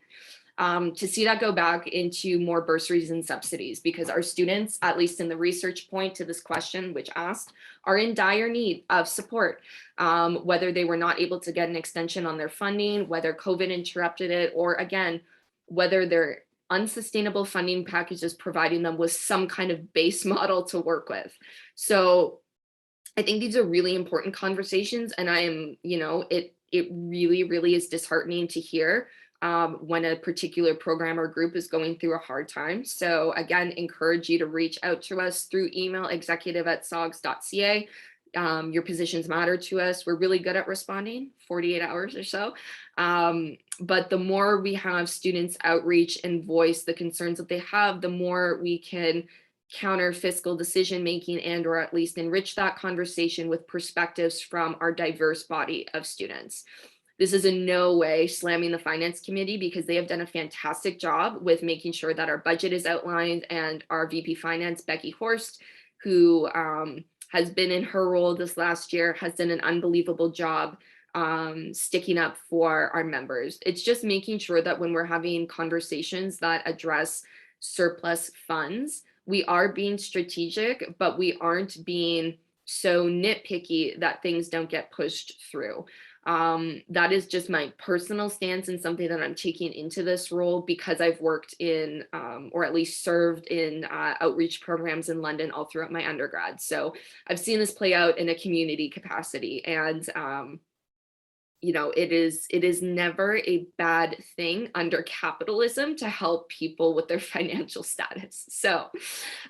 Speaker 2: To see that go back into more bursaries and subsidies, because our students, at least in the research point to this question, which asked, are in dire need of support, whether they were not able to get an extension on their funding, whether COVID interrupted it, or again, whether their unsustainable funding packages providing them with some kind of base model to work with. So I think these are really important conversations, and I am, it really, really is disheartening to hear when a particular program or group is going through a hard time. So again, encourage you to reach out to us through email, executive@sogs.ca. Your positions matter to us. We're really good at responding, 48 hours or so. But the more we have students outreach and voice the concerns that they have, the more we can counter fiscal decision making and or at least enrich that conversation with perspectives from our diverse body of students. This is in no way slamming the finance committee, because they have done a fantastic job with making sure that our budget is outlined, and our VP Finance, Becky Horst, who has been in her role this last year, has done an unbelievable job sticking up for our members. It's just making sure that when we're having conversations that address surplus funds, we are being strategic, but we aren't being so nitpicky that things don't get pushed through. That is just my personal stance and something that I'm taking into this role, because I've worked in, or at least served in outreach programs in London all throughout my undergrad. So I've seen this play out in a community capacity, and it is never a bad thing under capitalism to help people with their financial status. So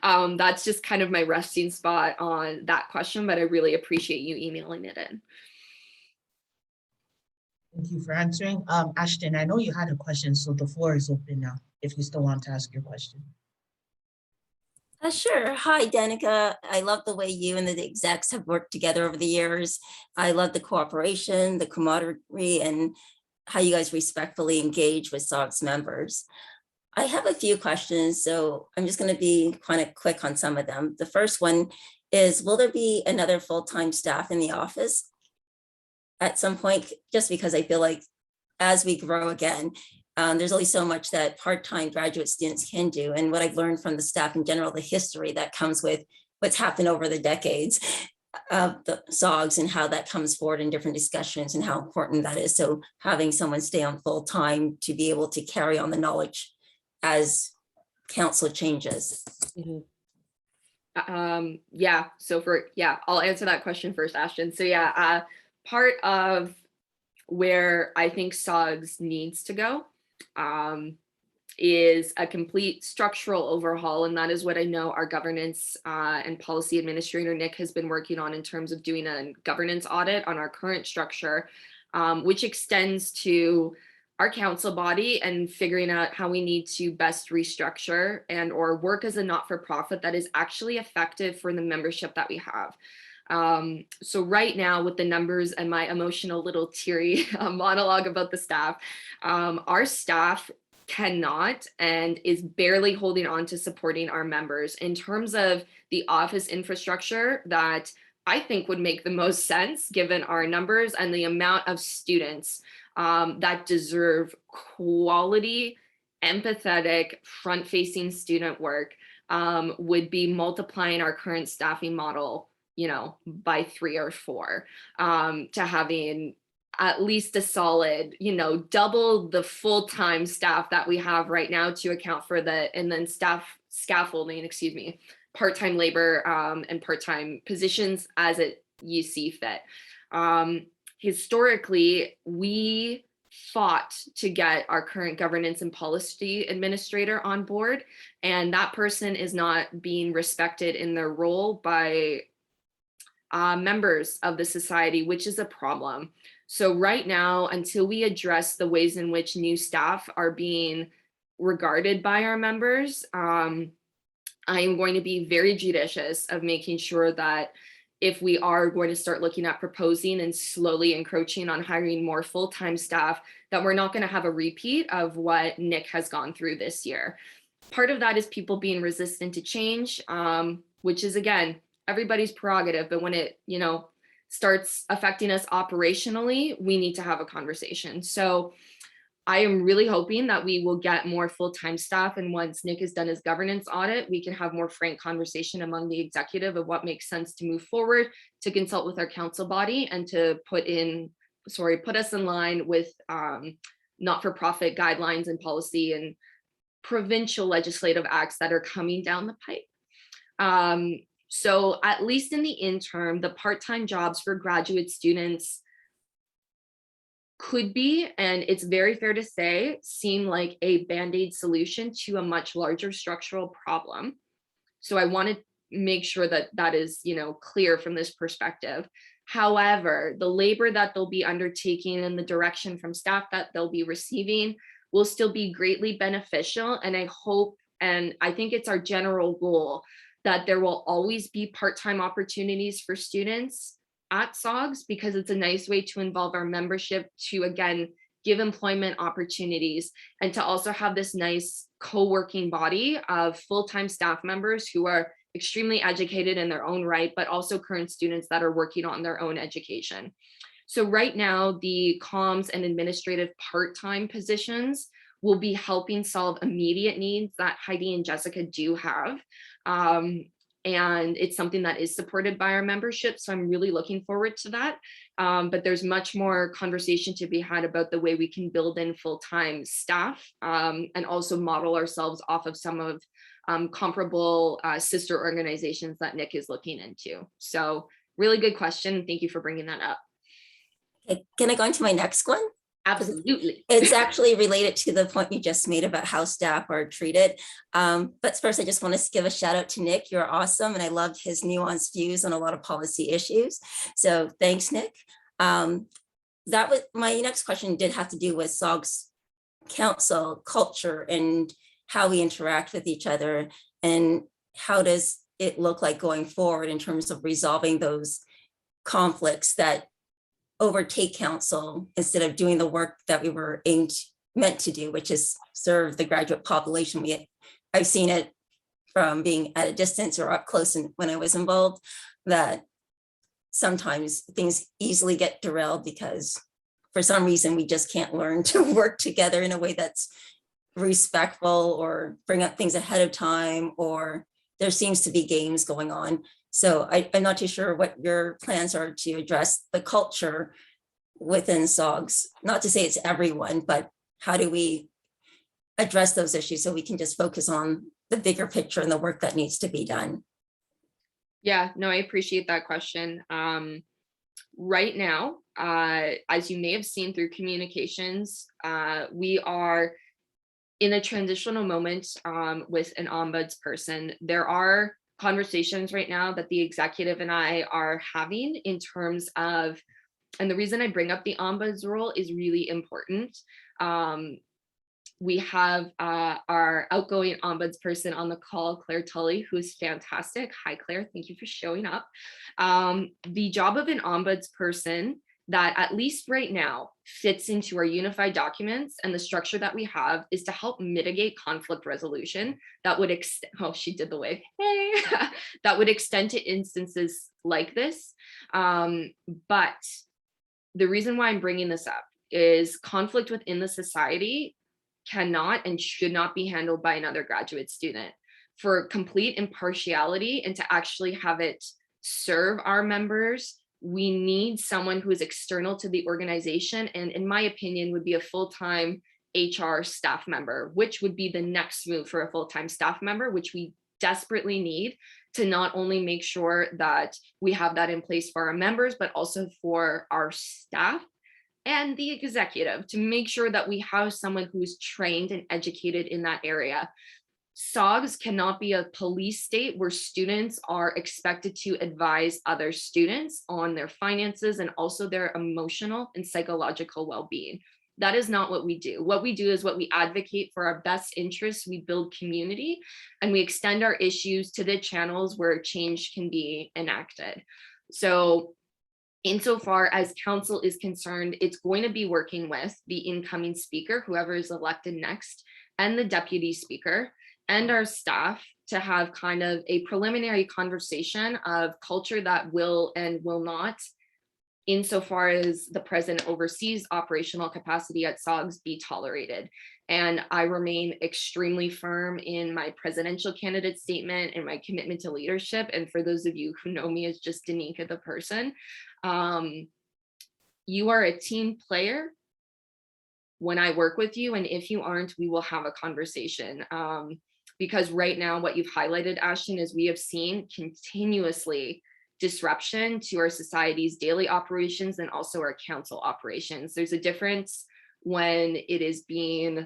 Speaker 2: that's just kind of my resting spot on that question, but I really appreciate you emailing it in.
Speaker 1: Thank you for answering. Ashton, I know you had a question, so the floor is open now, if you still want to ask your question.
Speaker 5: Sure. Hi, Danica. I love the way you and the execs have worked together over the years. I love the cooperation, the camaraderie, and how you guys respectfully engage with SOGS members. I have a few questions, so I'm just going to be kind of quick on some of them. The first one is, will there be another full-time staff in the office at some point? Just because I feel like as we grow again, there's only so much that part-time graduate students can do. And what I've learned from the staff in general, the history that comes with what's happened over the decades of the SOGS and how that comes forward in different discussions and how important that is. So having someone stay on full-time to be able to carry on the knowledge as council changes.
Speaker 2: Mm-hmm. I'll answer that question first, Ashton. So part of where I think SOGS needs to go is a complete structural overhaul. And that is what I know our governance and policy administrator, Nick, has been working on in terms of doing a governance audit on our current structure, which extends to our council body and figuring out how we need to best restructure and or work as a not-for-profit that is actually effective for the membership that we have. So right now with the numbers and my emotional little teary monologue about the staff, our staff cannot and is barely holding on to supporting our members in terms of the office infrastructure that I think would make the most sense given our numbers and the amount of students that deserve quality, empathetic, front-facing student work would be multiplying our current staffing model, by 3 or 4 to having at least a solid, double the full-time staff that we have right now to account for and then scaffolding, part-time labor and part-time positions as you see fit. Historically, we fought to get our current governance and policy administrator on board, and that person is not being respected in their role by members of the society, which is a problem. So right now, until we address the ways in which new staff are being regarded by our members, I am going to be very judicious of making sure that if we are going to start looking at proposing and slowly encroaching on hiring more full-time staff, that we're not going to have a repeat of what Nick has gone through this year. Part of that is people being resistant to change, which is, again, everybody's prerogative, but when it, starts affecting us operationally, we need to have a conversation. So I am really hoping that we will get more full-time staff, and once Nick has done his governance audit, we can have more frank conversation among the executive of what makes sense to move forward, to consult with our council body, and to put us in line with not-for-profit guidelines and policy and provincial legislative acts that are coming down the pipe. So at least in the interim, the part-time jobs for graduate students could be, and it's very fair to say, seem like a Band-Aid solution to a much larger structural problem. So I want to make sure that that is, clear from this perspective. However, the labor that they'll be undertaking and the direction from staff that they'll be receiving will still be greatly beneficial. And I hope, and I think it's our general goal, that there will always be part-time opportunities for students at SOGS, because it's a nice way to involve our membership, to again give employment opportunities, and to also have this nice co-working body of full-time staff members who are extremely educated in their own right, but also current students that are working on their own education. So right now, the comms and administrative part-time positions will be helping solve immediate needs that Heidi and Jessica do have. And it's something that is supported by our membership. So I'm really looking forward to that. But there's much more conversation to be had about the way we can build in full-time staff and also model ourselves off of some of comparable sister organizations that Nick is looking into. So really good question. Thank you for bringing that up.
Speaker 5: Okay, can I go into my next one?
Speaker 2: Absolutely.
Speaker 5: It's actually related to the point you just made about how staff are treated. But first, I just want to give a shout out to Nick. You're awesome. And I love his nuanced views on a lot of policy issues. So thanks, Nick. That was my next question did have to do with SOGS council culture and how we interact with each other, and how does it look like going forward in terms of resolving those conflicts that overtake council instead of doing the work that we were meant to do, which is serve the graduate population. I've seen it from being at a distance or up close, and when I was involved, that sometimes things easily get derailed because for some reason we just can't learn to work together in a way that's respectful, or bring up things ahead of time, or there seems to be games going on. So I'm not too sure what your plans are to address the culture within SOGS. Not to say it's everyone, but how do we address those issues so we can just focus on the bigger picture and the work that needs to be done?
Speaker 2: Yeah, no, I appreciate that question. Right now, as you may have seen through communications, we are in a transitional moment with an ombudsperson. There are conversations right now that the executive and I are having in terms of And the reason I bring up the ombuds role is really important. We have our outgoing ombudsperson on the call, Claire Tully, who's fantastic. Hi, Claire, thank you for showing up. The job of an ombudsperson that, at least right now, fits into our unified documents and the structure that we have is to help mitigate conflict resolution that would extend, oh, she did the wave, hey, that would extend to instances like this. But the reason why I'm bringing this up is conflict within the society cannot and should not be handled by another graduate student. For complete impartiality and to actually have it serve our members, we need someone who is external to the organization, and in my opinion would be a full-time HR staff member, which would be the next move for a full-time staff member, which we desperately need to not only make sure that we have that in place for our members, but also for our staff and the executive, to make sure that we have someone who's trained and educated in that area. SOGS cannot be a police state where students are expected to advise other students on their finances and also their emotional and psychological well-being. That is not what we do. What we do is what we advocate for our best interests. We build community and we extend our issues to the channels where change can be enacted. So insofar as council is concerned, it's going to be working with the incoming speaker, whoever is elected next, and the deputy speaker and our staff to have kind of a preliminary conversation of culture that will and will not, insofar as the president oversees operational capacity at SOGS, be tolerated. And I remain extremely firm in my presidential candidate statement and my commitment to leadership. And for those of you who know me as just Danica the person, you are a team player when I work with you. And if you aren't, we will have a conversation. Because right now what you've highlighted, Ashton, is we have seen continuously disruption to our society's daily operations and also our council operations. There's a difference when it is being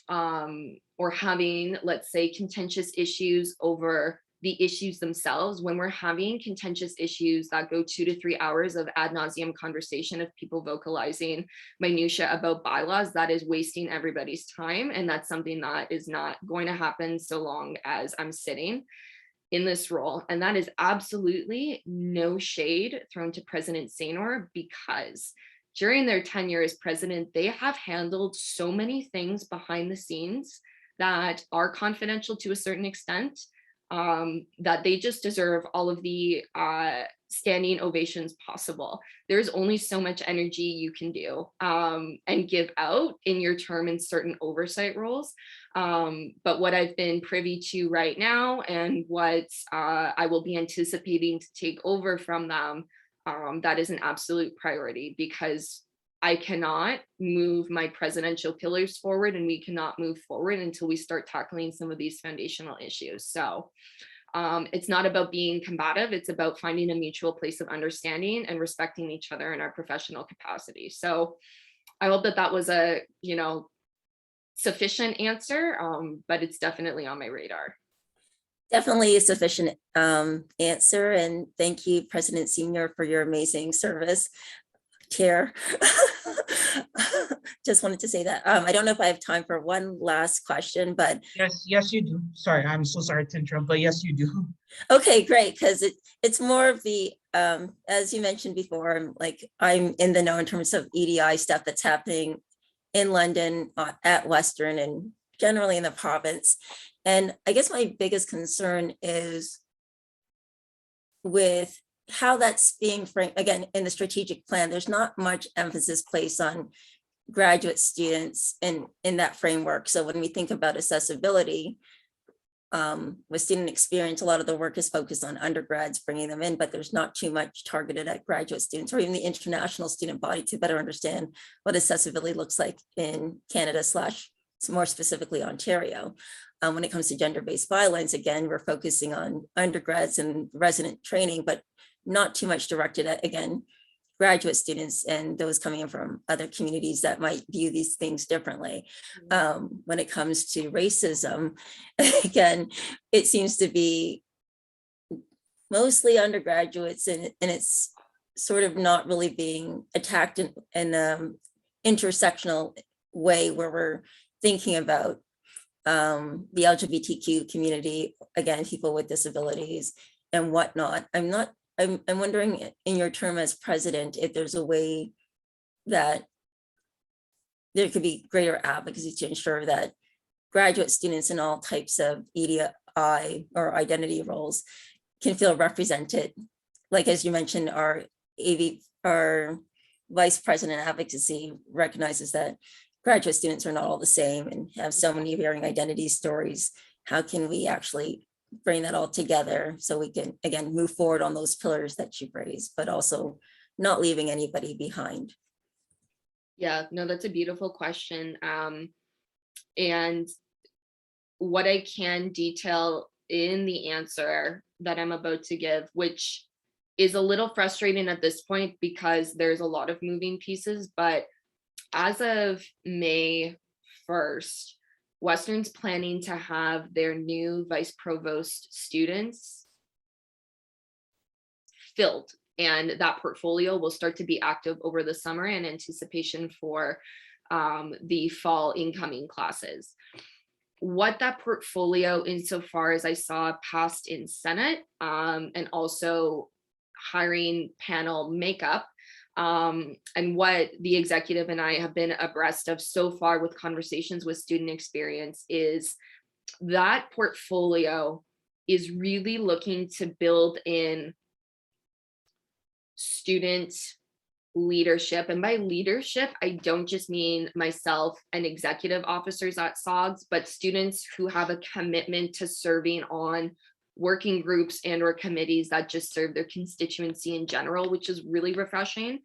Speaker 2: or having, let's say, contentious issues over the issues themselves. When we're having contentious issues that go 2 to 3 hours of ad nauseum conversation of people vocalizing minutia about bylaws, that is wasting everybody's time. And that's something that is not going to happen so long as I'm sitting in this role. And that is absolutely no shade thrown to President Saynor, because during their tenure as president, they have handled so many things behind the scenes that are confidential to a certain extent, that they just deserve all of the standing ovations possible. There's only so much energy you can do and give out in your term in certain oversight roles. But what I've been privy to right now and what I will be anticipating to take over from them, that is an absolute priority, because I cannot move my presidential pillars forward, and we cannot move forward until we start tackling some of these foundational issues. So it's not about being combative, it's about finding a mutual place of understanding and respecting each other in our professional capacity. So I hope that that was a, sufficient answer, but it's definitely on my radar.
Speaker 5: Definitely a sufficient answer. And thank you, President Senior, for your amazing service. Chair. Just wanted to say that. I don't know if I have time for one last question, but
Speaker 1: Yes, you do. Sorry, I'm so sorry to interrupt, but yes, you do.
Speaker 5: okay, great, because it's more of the as you mentioned before, I'm in the know in terms of EDI stuff that's happening in London, at Western, and generally in the province. And I guess my biggest concern is with how that's being framed. Again, in the strategic plan, there's not much emphasis placed on graduate students in that framework. So when we think about accessibility with student experience, a lot of the work is focused on undergrads, bringing them in, but there's not too much targeted at graduate students or even the international student body to better understand what accessibility looks like in Canada / more specifically Ontario. When it comes to gender-based violence, again, we're focusing on undergrads and resident training, but not too much directed at, again, graduate students and those coming in from other communities that might view these things differently. When it comes to racism, again, it seems to be mostly undergraduates, and it's sort of not really being attacked in intersectional way where we're thinking about the LGBTQ community, again, people with disabilities and whatnot. I'm wondering in your term as president, if there's a way that there could be greater advocacy to ensure that graduate students in all types of EDI or identity roles can feel represented. Like, as you mentioned, our vice president advocacy recognizes that graduate students are not all the same and have so many varying identity stories. How can we actually bring that all together so we can, again, move forward on those pillars that you've raised, but also not leaving anybody behind?
Speaker 2: Yeah, no, that's a beautiful question. And what I can detail in the answer that I'm about to give, which is a little frustrating at this point because there's a lot of moving pieces, but as of May 1st, Western's planning to have their new vice provost students filled, and that portfolio will start to be active over the summer in anticipation for the fall incoming classes. What that portfolio, insofar as I saw passed in Senate, and also hiring panel makeup, and what the executive and I have been abreast of so far with conversations with student experience, is that portfolio is really looking to build in student leadership. And by leadership, I don't just mean myself and executive officers at SOGS, but students who have a commitment to serving on working groups and or committees that just serve their constituency in general, which is really refreshing.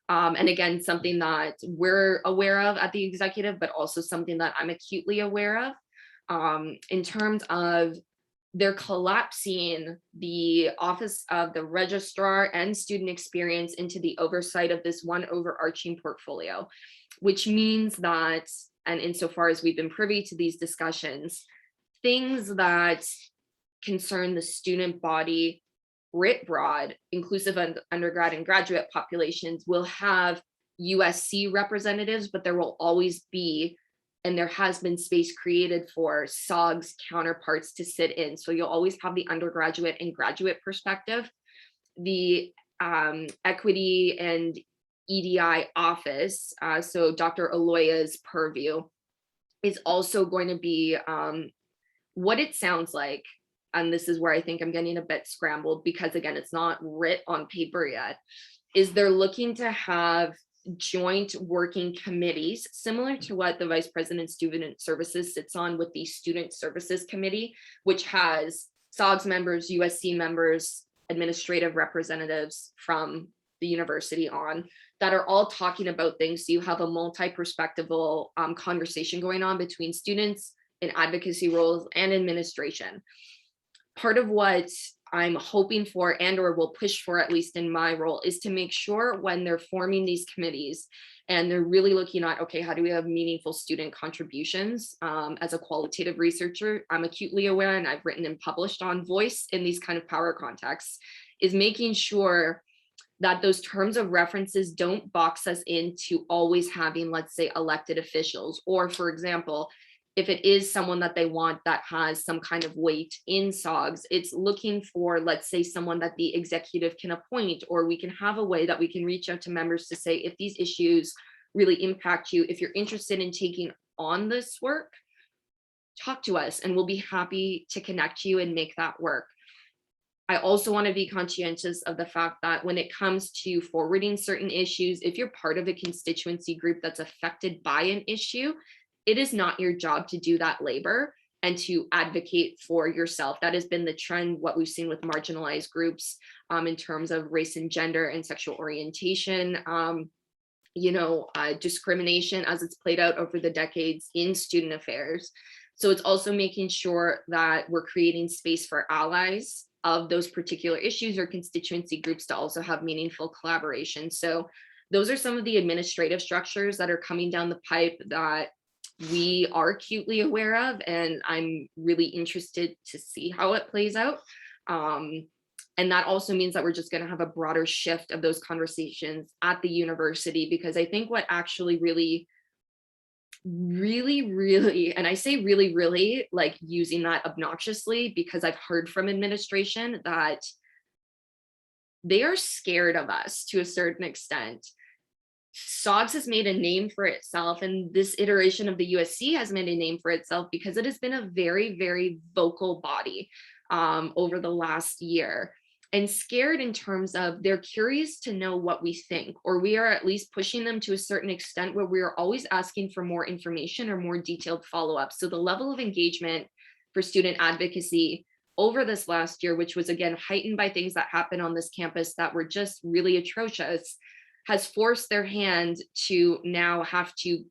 Speaker 2: And again, something that we're aware of at the executive, but also something that I'm acutely aware of. In terms of they're collapsing the office of the registrar and student experience into the oversight of this one overarching portfolio, which means that, and insofar as we've been privy to these discussions, things that concern the student body writ broad, inclusive of undergrad and graduate populations, will have USC representatives, but there will always be, and there has been, space created for SOGS counterparts to sit in. So you'll always have the undergraduate and graduate perspective. The equity and EDI office, so Dr. Aloya's purview, is also going to be what it sounds like. And this is where I think I'm getting a bit scrambled because, again, it's not writ on paper yet, is they're looking to have joint working committees similar to what the Vice President Student Services sits on with the Student Services Committee, which has SOGS members, USC members, administrative representatives from the university on, that are all talking about things. So you have a multi-perspectival conversation going on between students in advocacy roles and administration. Part of what I'm hoping for and or will push for, at least in my role, is to make sure when they're forming these committees and they're really looking at, okay, how do we have meaningful student contributions? As a qualitative researcher, I'm acutely aware, and I've written and published on voice in these kind of power contexts, is making sure that those terms of references don't box us into always having, let's say, elected officials, or, for example, if it is someone that they want that has some kind of weight in SOGS, it's looking for, let's say, someone that the executive can appoint, or we can have a way that we can reach out to members to say, if these issues really impact you, if you're interested in taking on this work, talk to us and we'll be happy to connect you and make that work. I also want to be conscientious of the fact that when it comes to forwarding certain issues, if you're part of a constituency group that's affected by an issue, it is not your job to do that labor and to advocate for yourself. That has been the trend, what we've seen with marginalized groups in terms of race and gender and sexual orientation, discrimination as it's played out over the decades in student affairs. So it's also making sure that we're creating space for allies of those particular issues or constituency groups to also have meaningful collaboration. So those are some of the administrative structures that are coming down the pipe that we are acutely aware of, and I'm really interested to see how it plays out. And that also means that we're just going to have a broader shift of those conversations at the university, because I think what actually really, and I say really, like using that obnoxiously, because I've heard from administration that they are scared of us to a certain extent. SOGS has made a name for itself, and this iteration of the USC has made a name for itself because it has been a very vocal body over the last year. And scared in terms of they're curious to know what we think, or we are at least pushing them to a certain extent where we are always asking for more information or more detailed follow-up. So the level of engagement for student advocacy over this last year, which was again heightened by things that happened on this campus that were just really atrocious, has forced their hand to now have to,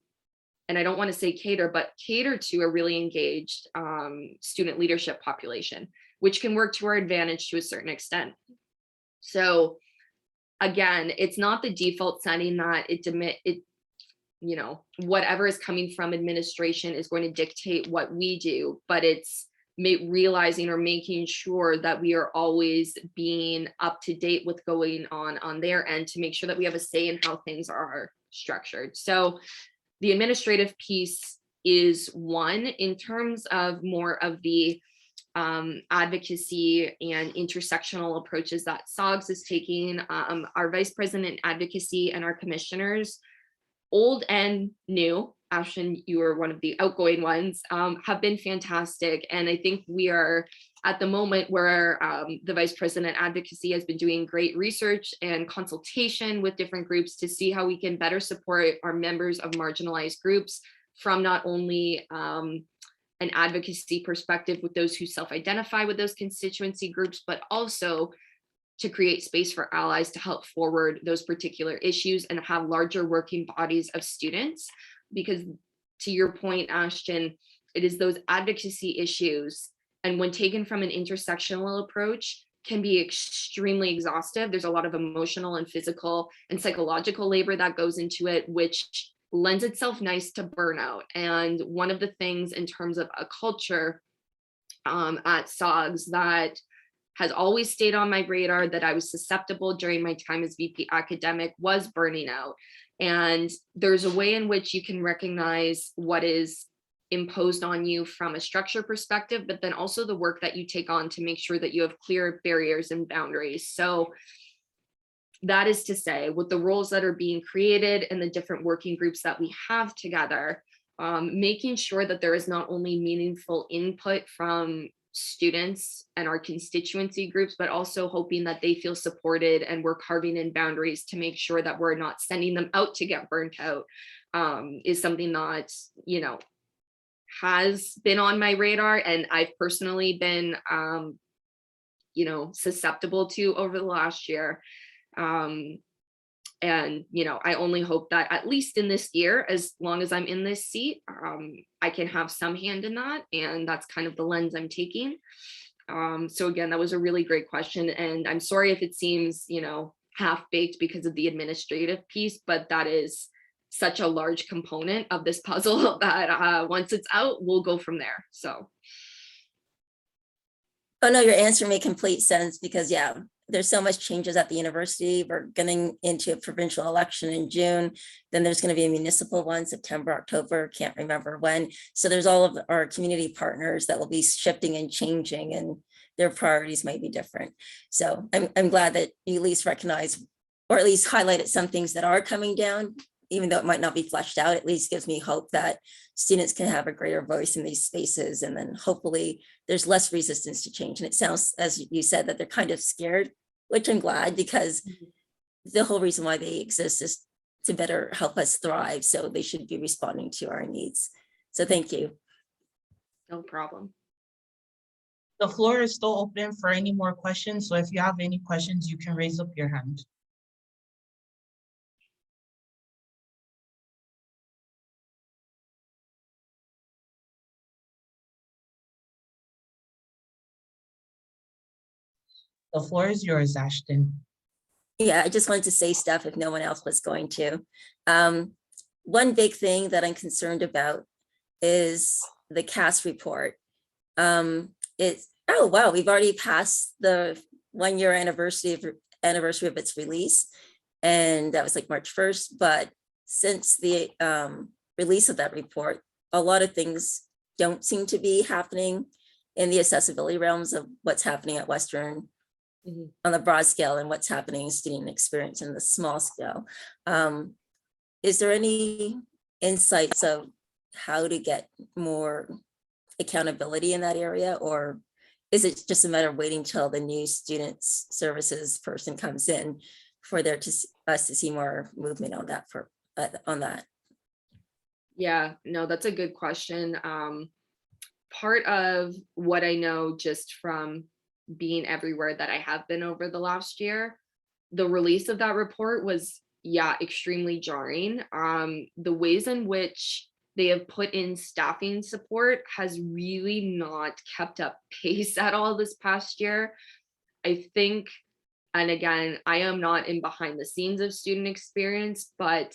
Speaker 2: and I don't want to say cater, but cater to a really engaged student leadership population, which can work to our advantage to a certain extent. So again, it's not the default setting that you know, whatever is coming from administration is going to dictate what we do, but it's realizing or making sure that we are always being up to date with going on their end to make sure that we have a say in how things are structured. So the administrative piece is one. In terms of more of the advocacy and intersectional approaches that SOGS is taking, our vice president advocacy and our commissioners, old and new, Ashton, you are one of the outgoing ones, have been fantastic. And I think we are at the moment where the vice president advocacy has been doing great research and consultation with different groups to see how we can better support our members of marginalized groups from not only an advocacy perspective with those who self-identify with those constituency groups, but also to create space for allies to help forward those particular issues and have larger working bodies of students. Because to your point, Ashton, it is those advocacy issues, and when taken from an intersectional approach, can be extremely exhaustive. There's a lot of emotional and physical and psychological labor that goes into it, which lends itself nice to burnout. And one of the things in terms of a culture at SOGS that has always stayed on my radar, that I was susceptible during my time as VP academic, was burning out. And there's a way in which you can recognize what is imposed on you from a structure perspective, but then also the work that you take on to make sure that you have clear barriers and boundaries. So that is to say, with the roles that are being created and the different working groups that we have together, making sure that there is not only meaningful input from students and our constituency groups, but also hoping that they feel supported, and we're carving in boundaries to make sure that we're not sending them out to get burnt out, is something that, you know, has been on my radar and I've personally been, you know, susceptible to over the last year. And, you know, I only hope that at least in this year, as long as I'm in this seat, I can have some hand in that. And that's kind of the lens I'm taking. So again, that was a really great question. And I'm sorry if it seems, you know, half-baked because of the administrative piece, but that is such a large component of this puzzle that once it's out, we'll go from there. So.
Speaker 5: Oh no, your answer made complete sense, because yeah, there's so much changes at the university. We're getting into a provincial election in June. Then there's going to be a municipal one, September, October, can't remember when. So there's all of our community partners that will be shifting and changing, and their priorities might be different. So I'm glad that you at least recognize, or at least highlighted some things that are coming down, even though it might not be fleshed out. At least gives me hope that students can have a greater voice in these spaces, and then hopefully there's less resistance to change. And it sounds, as you said, that they're kind of scared, which I'm glad, because the whole reason why they exist is to better help us thrive. So they should be responding to our needs. So thank you.
Speaker 2: No problem.
Speaker 1: The floor is still open for any more questions. So if you have any questions, you can raise up your hand. The floor is yours, Ashton.
Speaker 5: Yeah, I just wanted to say stuff if no one else was going to. One big thing that I'm concerned about is the CAS report. Oh wow, we've already passed the 1-year anniversary of its release, and that was like March 1st. But since the release of that report, a lot of things don't seem to be happening in the accessibility realms of what's happening at Western on the broad scale and what's happening in student experience in the small scale. Is there any insights of how to get more accountability in that area, or is it just a matter of waiting till the new students services person comes in for us to see more movement on that on that?
Speaker 2: Yeah, no, that's a good question. Part of what I know just from being everywhere that I have been over the last year, the release of that report was, yeah, extremely jarring. The ways in which they have put in staffing support has really not kept up pace at all this past year. I think, and again, I am not in behind the scenes of student experience, but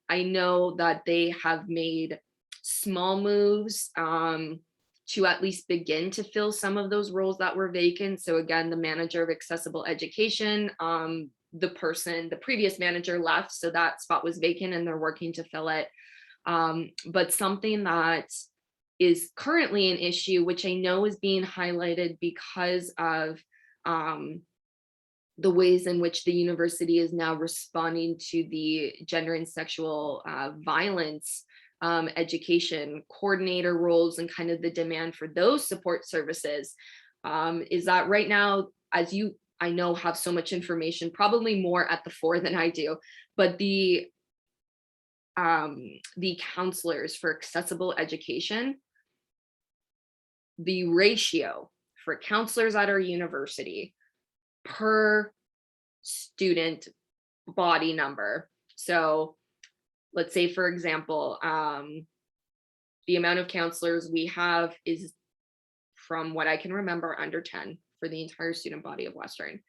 Speaker 2: I know that they have made small moves to at least begin to fill some of those roles that were vacant. So again, the manager of accessible education, the previous manager left, so that spot was vacant and they're working to fill it. But something that is currently an issue, which I know is being highlighted because of the ways in which the university is now responding to the gender and sexual violence education coordinator roles and kind of the demand for those support services, is that right now, as you, I know, have so much information, probably more at the fore than I do, but the counselors for accessible education, the ratio for counselors at our university per student body number. So let's say, for example, the amount of counselors we have is, from what I can remember, under 10 for the entire student body of Western.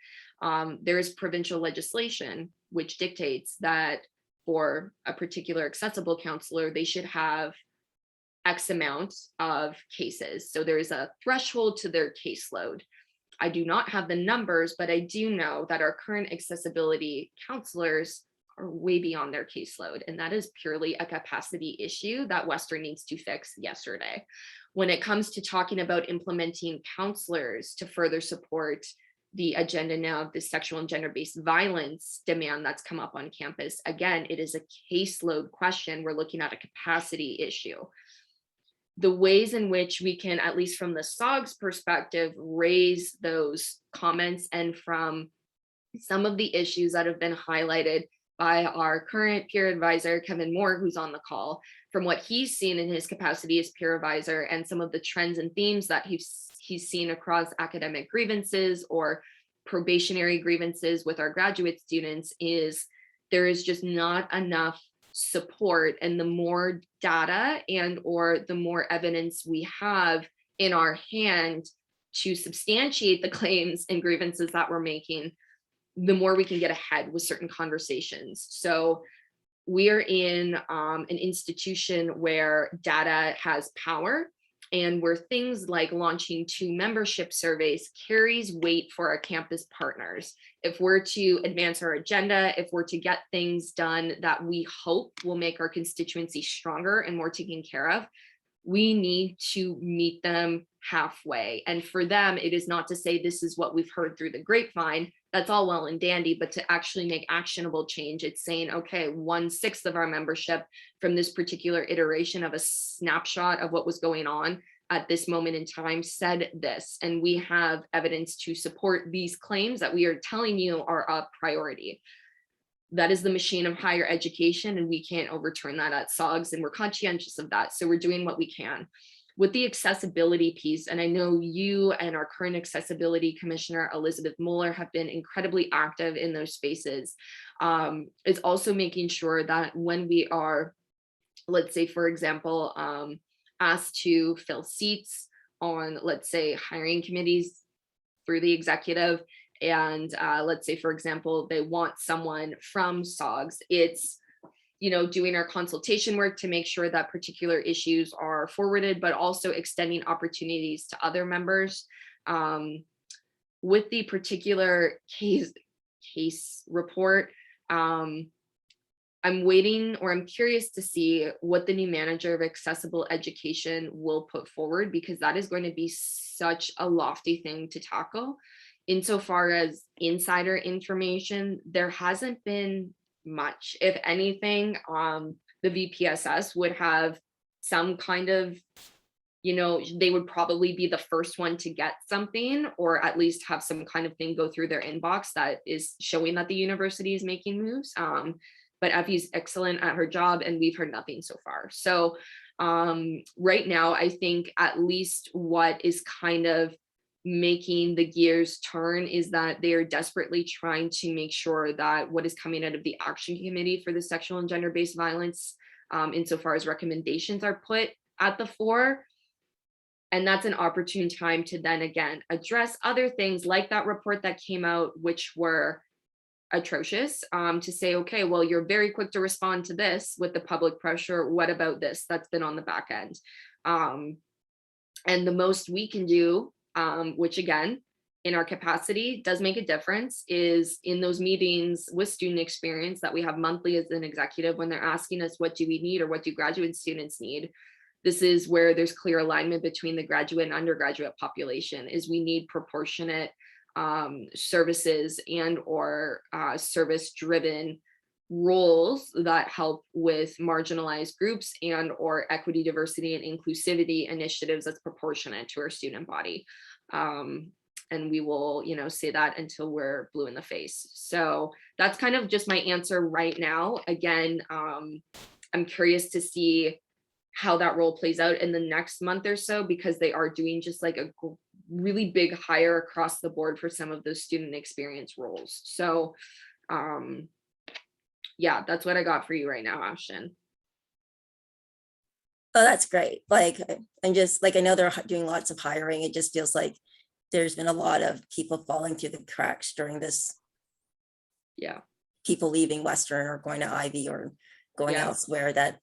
Speaker 2: There is provincial legislation which dictates that for a particular accessible counselor, they should have X amount of cases. So there is a threshold to their caseload. I do not have the numbers, but I do know that our current accessibility counselors are way beyond their caseload. And that is purely a capacity issue that Western needs to fix yesterday. When it comes to talking about implementing counselors to further support the agenda now of the sexual and gender-based violence demand that's come up on campus, again, it is a caseload question. We're looking at a capacity issue. The ways in which we can, at least from the SOGS perspective, raise those comments, and from some of the issues that have been highlighted by our current peer advisor, Kevin Moore, who's on the call, from what he's seen in his capacity as peer advisor and some of the trends and themes that he's seen across academic grievances or probationary grievances with our graduate students, is there is just not enough support. And the more data and or the more evidence we have in our hand to substantiate the claims and grievances that we're making, the more we can get ahead with certain conversations. So we're in an institution where data has power, and where things like launching 2 membership surveys carries weight for our campus partners. If we're to advance our agenda, if we're to get things done that we hope will make our constituency stronger and more taken care of, we need to meet them halfway. And for them, it is not to say this is what we've heard through the grapevine. That's all well and dandy, but to actually make actionable change, it's saying, okay, 1/6 of our membership from this particular iteration of a snapshot of what was going on at this moment in time said this, and we have evidence to support these claims that we are telling you are a priority. That is the machine of higher education, and we can't overturn that at SOGS, and we're conscientious of that. So we're doing what we can. With the accessibility piece, and I know you and our current accessibility commissioner, Elizabeth Mueller, have been incredibly active in those spaces. It's also making sure that when we are, let's say, for example, asked to fill seats on, let's say, hiring committees through the executive, and let's say, for example, they want someone from SOGS, it's, you know, doing our consultation work to make sure that particular issues are forwarded, but also extending opportunities to other members. with the particular case report, I'm waiting, or I'm curious to see what the new manager of accessible education will put forward, because that is going to be such a lofty thing to tackle. Insofar as insider information, there hasn't been much. If anything, the VPSS would have some kind of, you know, they would probably be the first one to get something, or at least have some kind of thing go through their inbox that is showing that the university is making moves. But Effie's excellent at her job, and we've heard nothing so far. So right now, I think at least what is kind of making the gears turn is that they are desperately trying to make sure that what is coming out of the action committee for the sexual and gender-based violence, insofar as recommendations, are put at the fore. And that's an opportune time to then again address other things like that report that came out, which were atrocious, to say, okay, well, you're very quick to respond to this with the public pressure. What about this? That's been on the back end. And the most we can do, which again, in our capacity does make a difference, is in those meetings with student experience that we have monthly as an executive, when they're asking us, what do we need, or what do graduate students need? This is where there's clear alignment between the graduate and undergraduate population, is we need proportionate services and or service-driven roles that help with marginalized groups and or equity, diversity, and inclusivity initiatives that's proportionate to our student body. And we will, you know, say that until we're blue in the face. So that's kind of just my answer right now. Again, I'm curious to see how that role plays out in the next month or so, because they are doing just like a really big hire across the board for some of those student experience roles. So yeah, that's what I got for you right now, Ashton.
Speaker 5: Oh, that's great. Like, I'm just like, I know they're doing lots of hiring. It just feels like there's been a lot of people falling through the cracks during this.
Speaker 2: Yeah.
Speaker 5: People leaving Western or going to Ivy or going elsewhere, that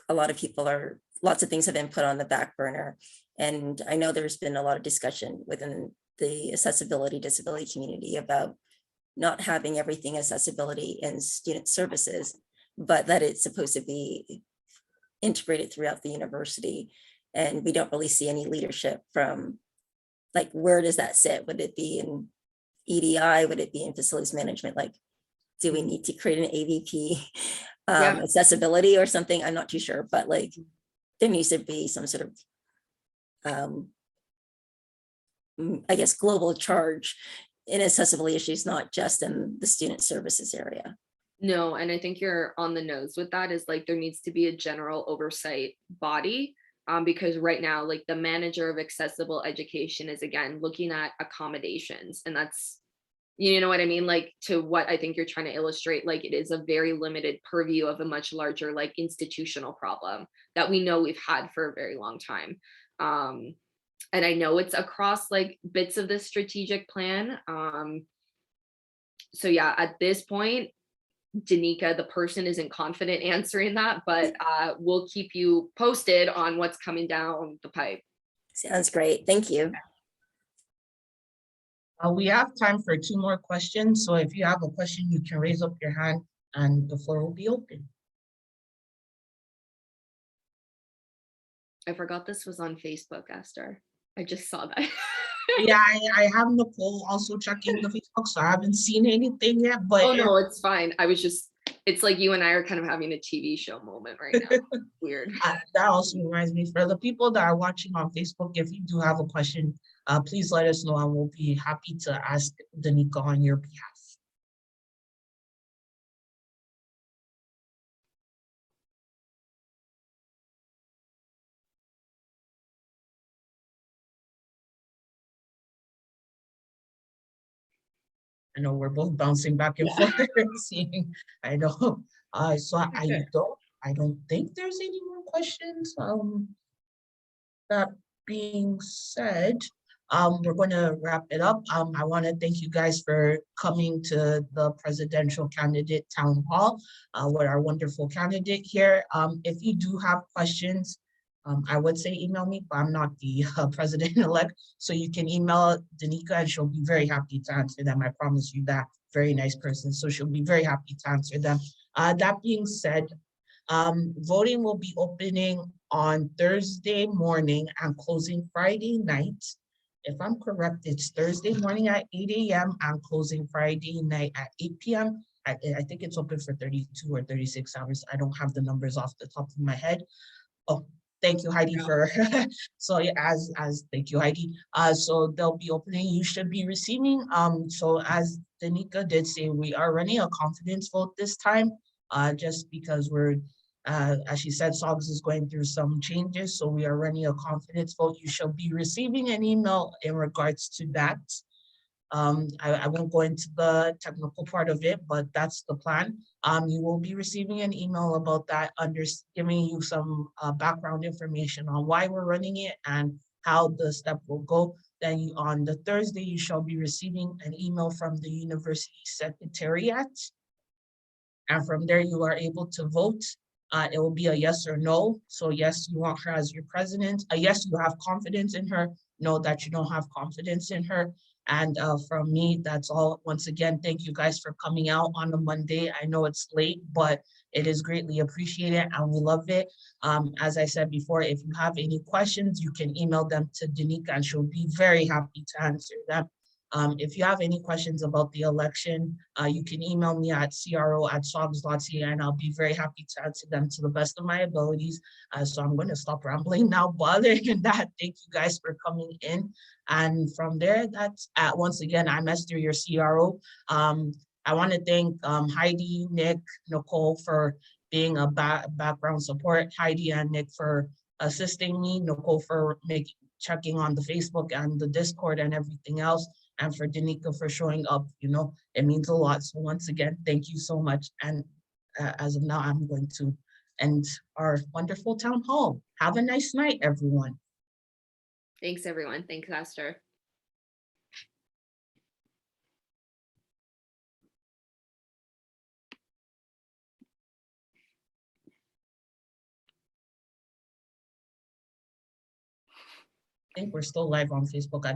Speaker 5: a lot of people are, lots of things have been put on the back burner. And I know there's been a lot of discussion within the accessibility disability community about not having everything accessibility in student services, but that it's supposed to be integrated throughout the university. And we don't really see any leadership from, like, where does that sit? Would it be in EDI? Would it be in facilities management? Like, do we need to create an AVP accessibility or something? I'm not too sure, but like, there needs to be some sort of I guess global charge in accessibility issues, not just in the student services area.
Speaker 2: No, and I think you're on the nose with that. Is like, there needs to be a general oversight body, because right now, like, the manager of accessible education is again looking at accommodations, and that's, you know what I mean, like, to what I think you're trying to illustrate, like, it is a very limited purview of a much larger, like, institutional problem that we know we've had for a very long time. And I know it's across like bits of this strategic plan. So yeah, at this point, Danica, the person, isn't confident answering that, but we'll keep you posted on what's coming down the pipe.
Speaker 5: Sounds great. Thank you.
Speaker 1: We have time for 2 more questions. So if you have a question, you can raise up your hand and the floor will be open.
Speaker 2: I forgot this was on Facebook, Esther. I just saw that.
Speaker 1: Yeah, I have Nicole also checking the Facebook, so I haven't seen anything yet, but
Speaker 2: oh no, it's fine. I was just, it's like you and I are kind of having a TV show moment right now. Weird.
Speaker 1: That also reminds me, for the people that are watching on Facebook, if you do have a question, please let us know and we'll be happy to ask Danica on your behalf. I know we're both bouncing back and forth. Seeing, I know. So I don't think there's any more questions. That being said, we're going to wrap it up. I want to thank you guys for coming to the presidential candidate town hall with our wonderful candidate here. If you do have questions, I would say email me, but I'm not the president-elect. So you can email Danica and she'll be very happy to answer them. I promise you that. Very nice person. So she'll be very happy to answer them. That being said, voting will be opening on Thursday morning and closing Friday night. If I'm correct, it's Thursday morning at 8 a.m. and closing Friday night at 8 p.m. I think it's open for 32 or 36 hours. I don't have the numbers off the top of my head. Oh, thank you, Heidi, for so yeah, thank you, Heidi. So they'll be opening. You should be receiving. So as Danica did say, we are running a confidence vote this time. Just because we're as she said, SOGS is going through some changes, so we are running a confidence vote. You shall be receiving an email in regards to that. I won't go into the technical part of it, but that's the plan. You will be receiving an email about that, giving you some background information on why we're running it and how the step will go. Then on the Thursday, you shall be receiving an email from the university secretariat. And from there, you are able to vote. It will be a yes or no. So yes, you want her as your president. Yes, you have confidence in her. No, that you don't have confidence in her. And from me, that's all. Once again, thank you guys for coming out on a Monday. I know it's late, but it is greatly appreciated and we love it. As I said before, if you have any questions, you can email them to Danica and she'll be very happy to answer them. If you have any questions about the election, you can email me at cro@sogs.ca and I'll be very happy to answer them to the best of my abilities. So I'm going to stop rambling now. But other than that, thank you guys for coming in. And from there, that's once again, I'm Esther, your CRO. I want to thank Heidi, Nick, Nicole for being a background support, Heidi and Nick for assisting me, Nicole for checking on the Facebook and the Discord and everything else. And for Danica for showing up, it means a lot. So once again, thank you so much. And as of now, I'm going to end our wonderful town hall. Have a nice night, everyone.
Speaker 2: Thanks, everyone. Thanks, Esther.
Speaker 1: I think we're still live on Facebook.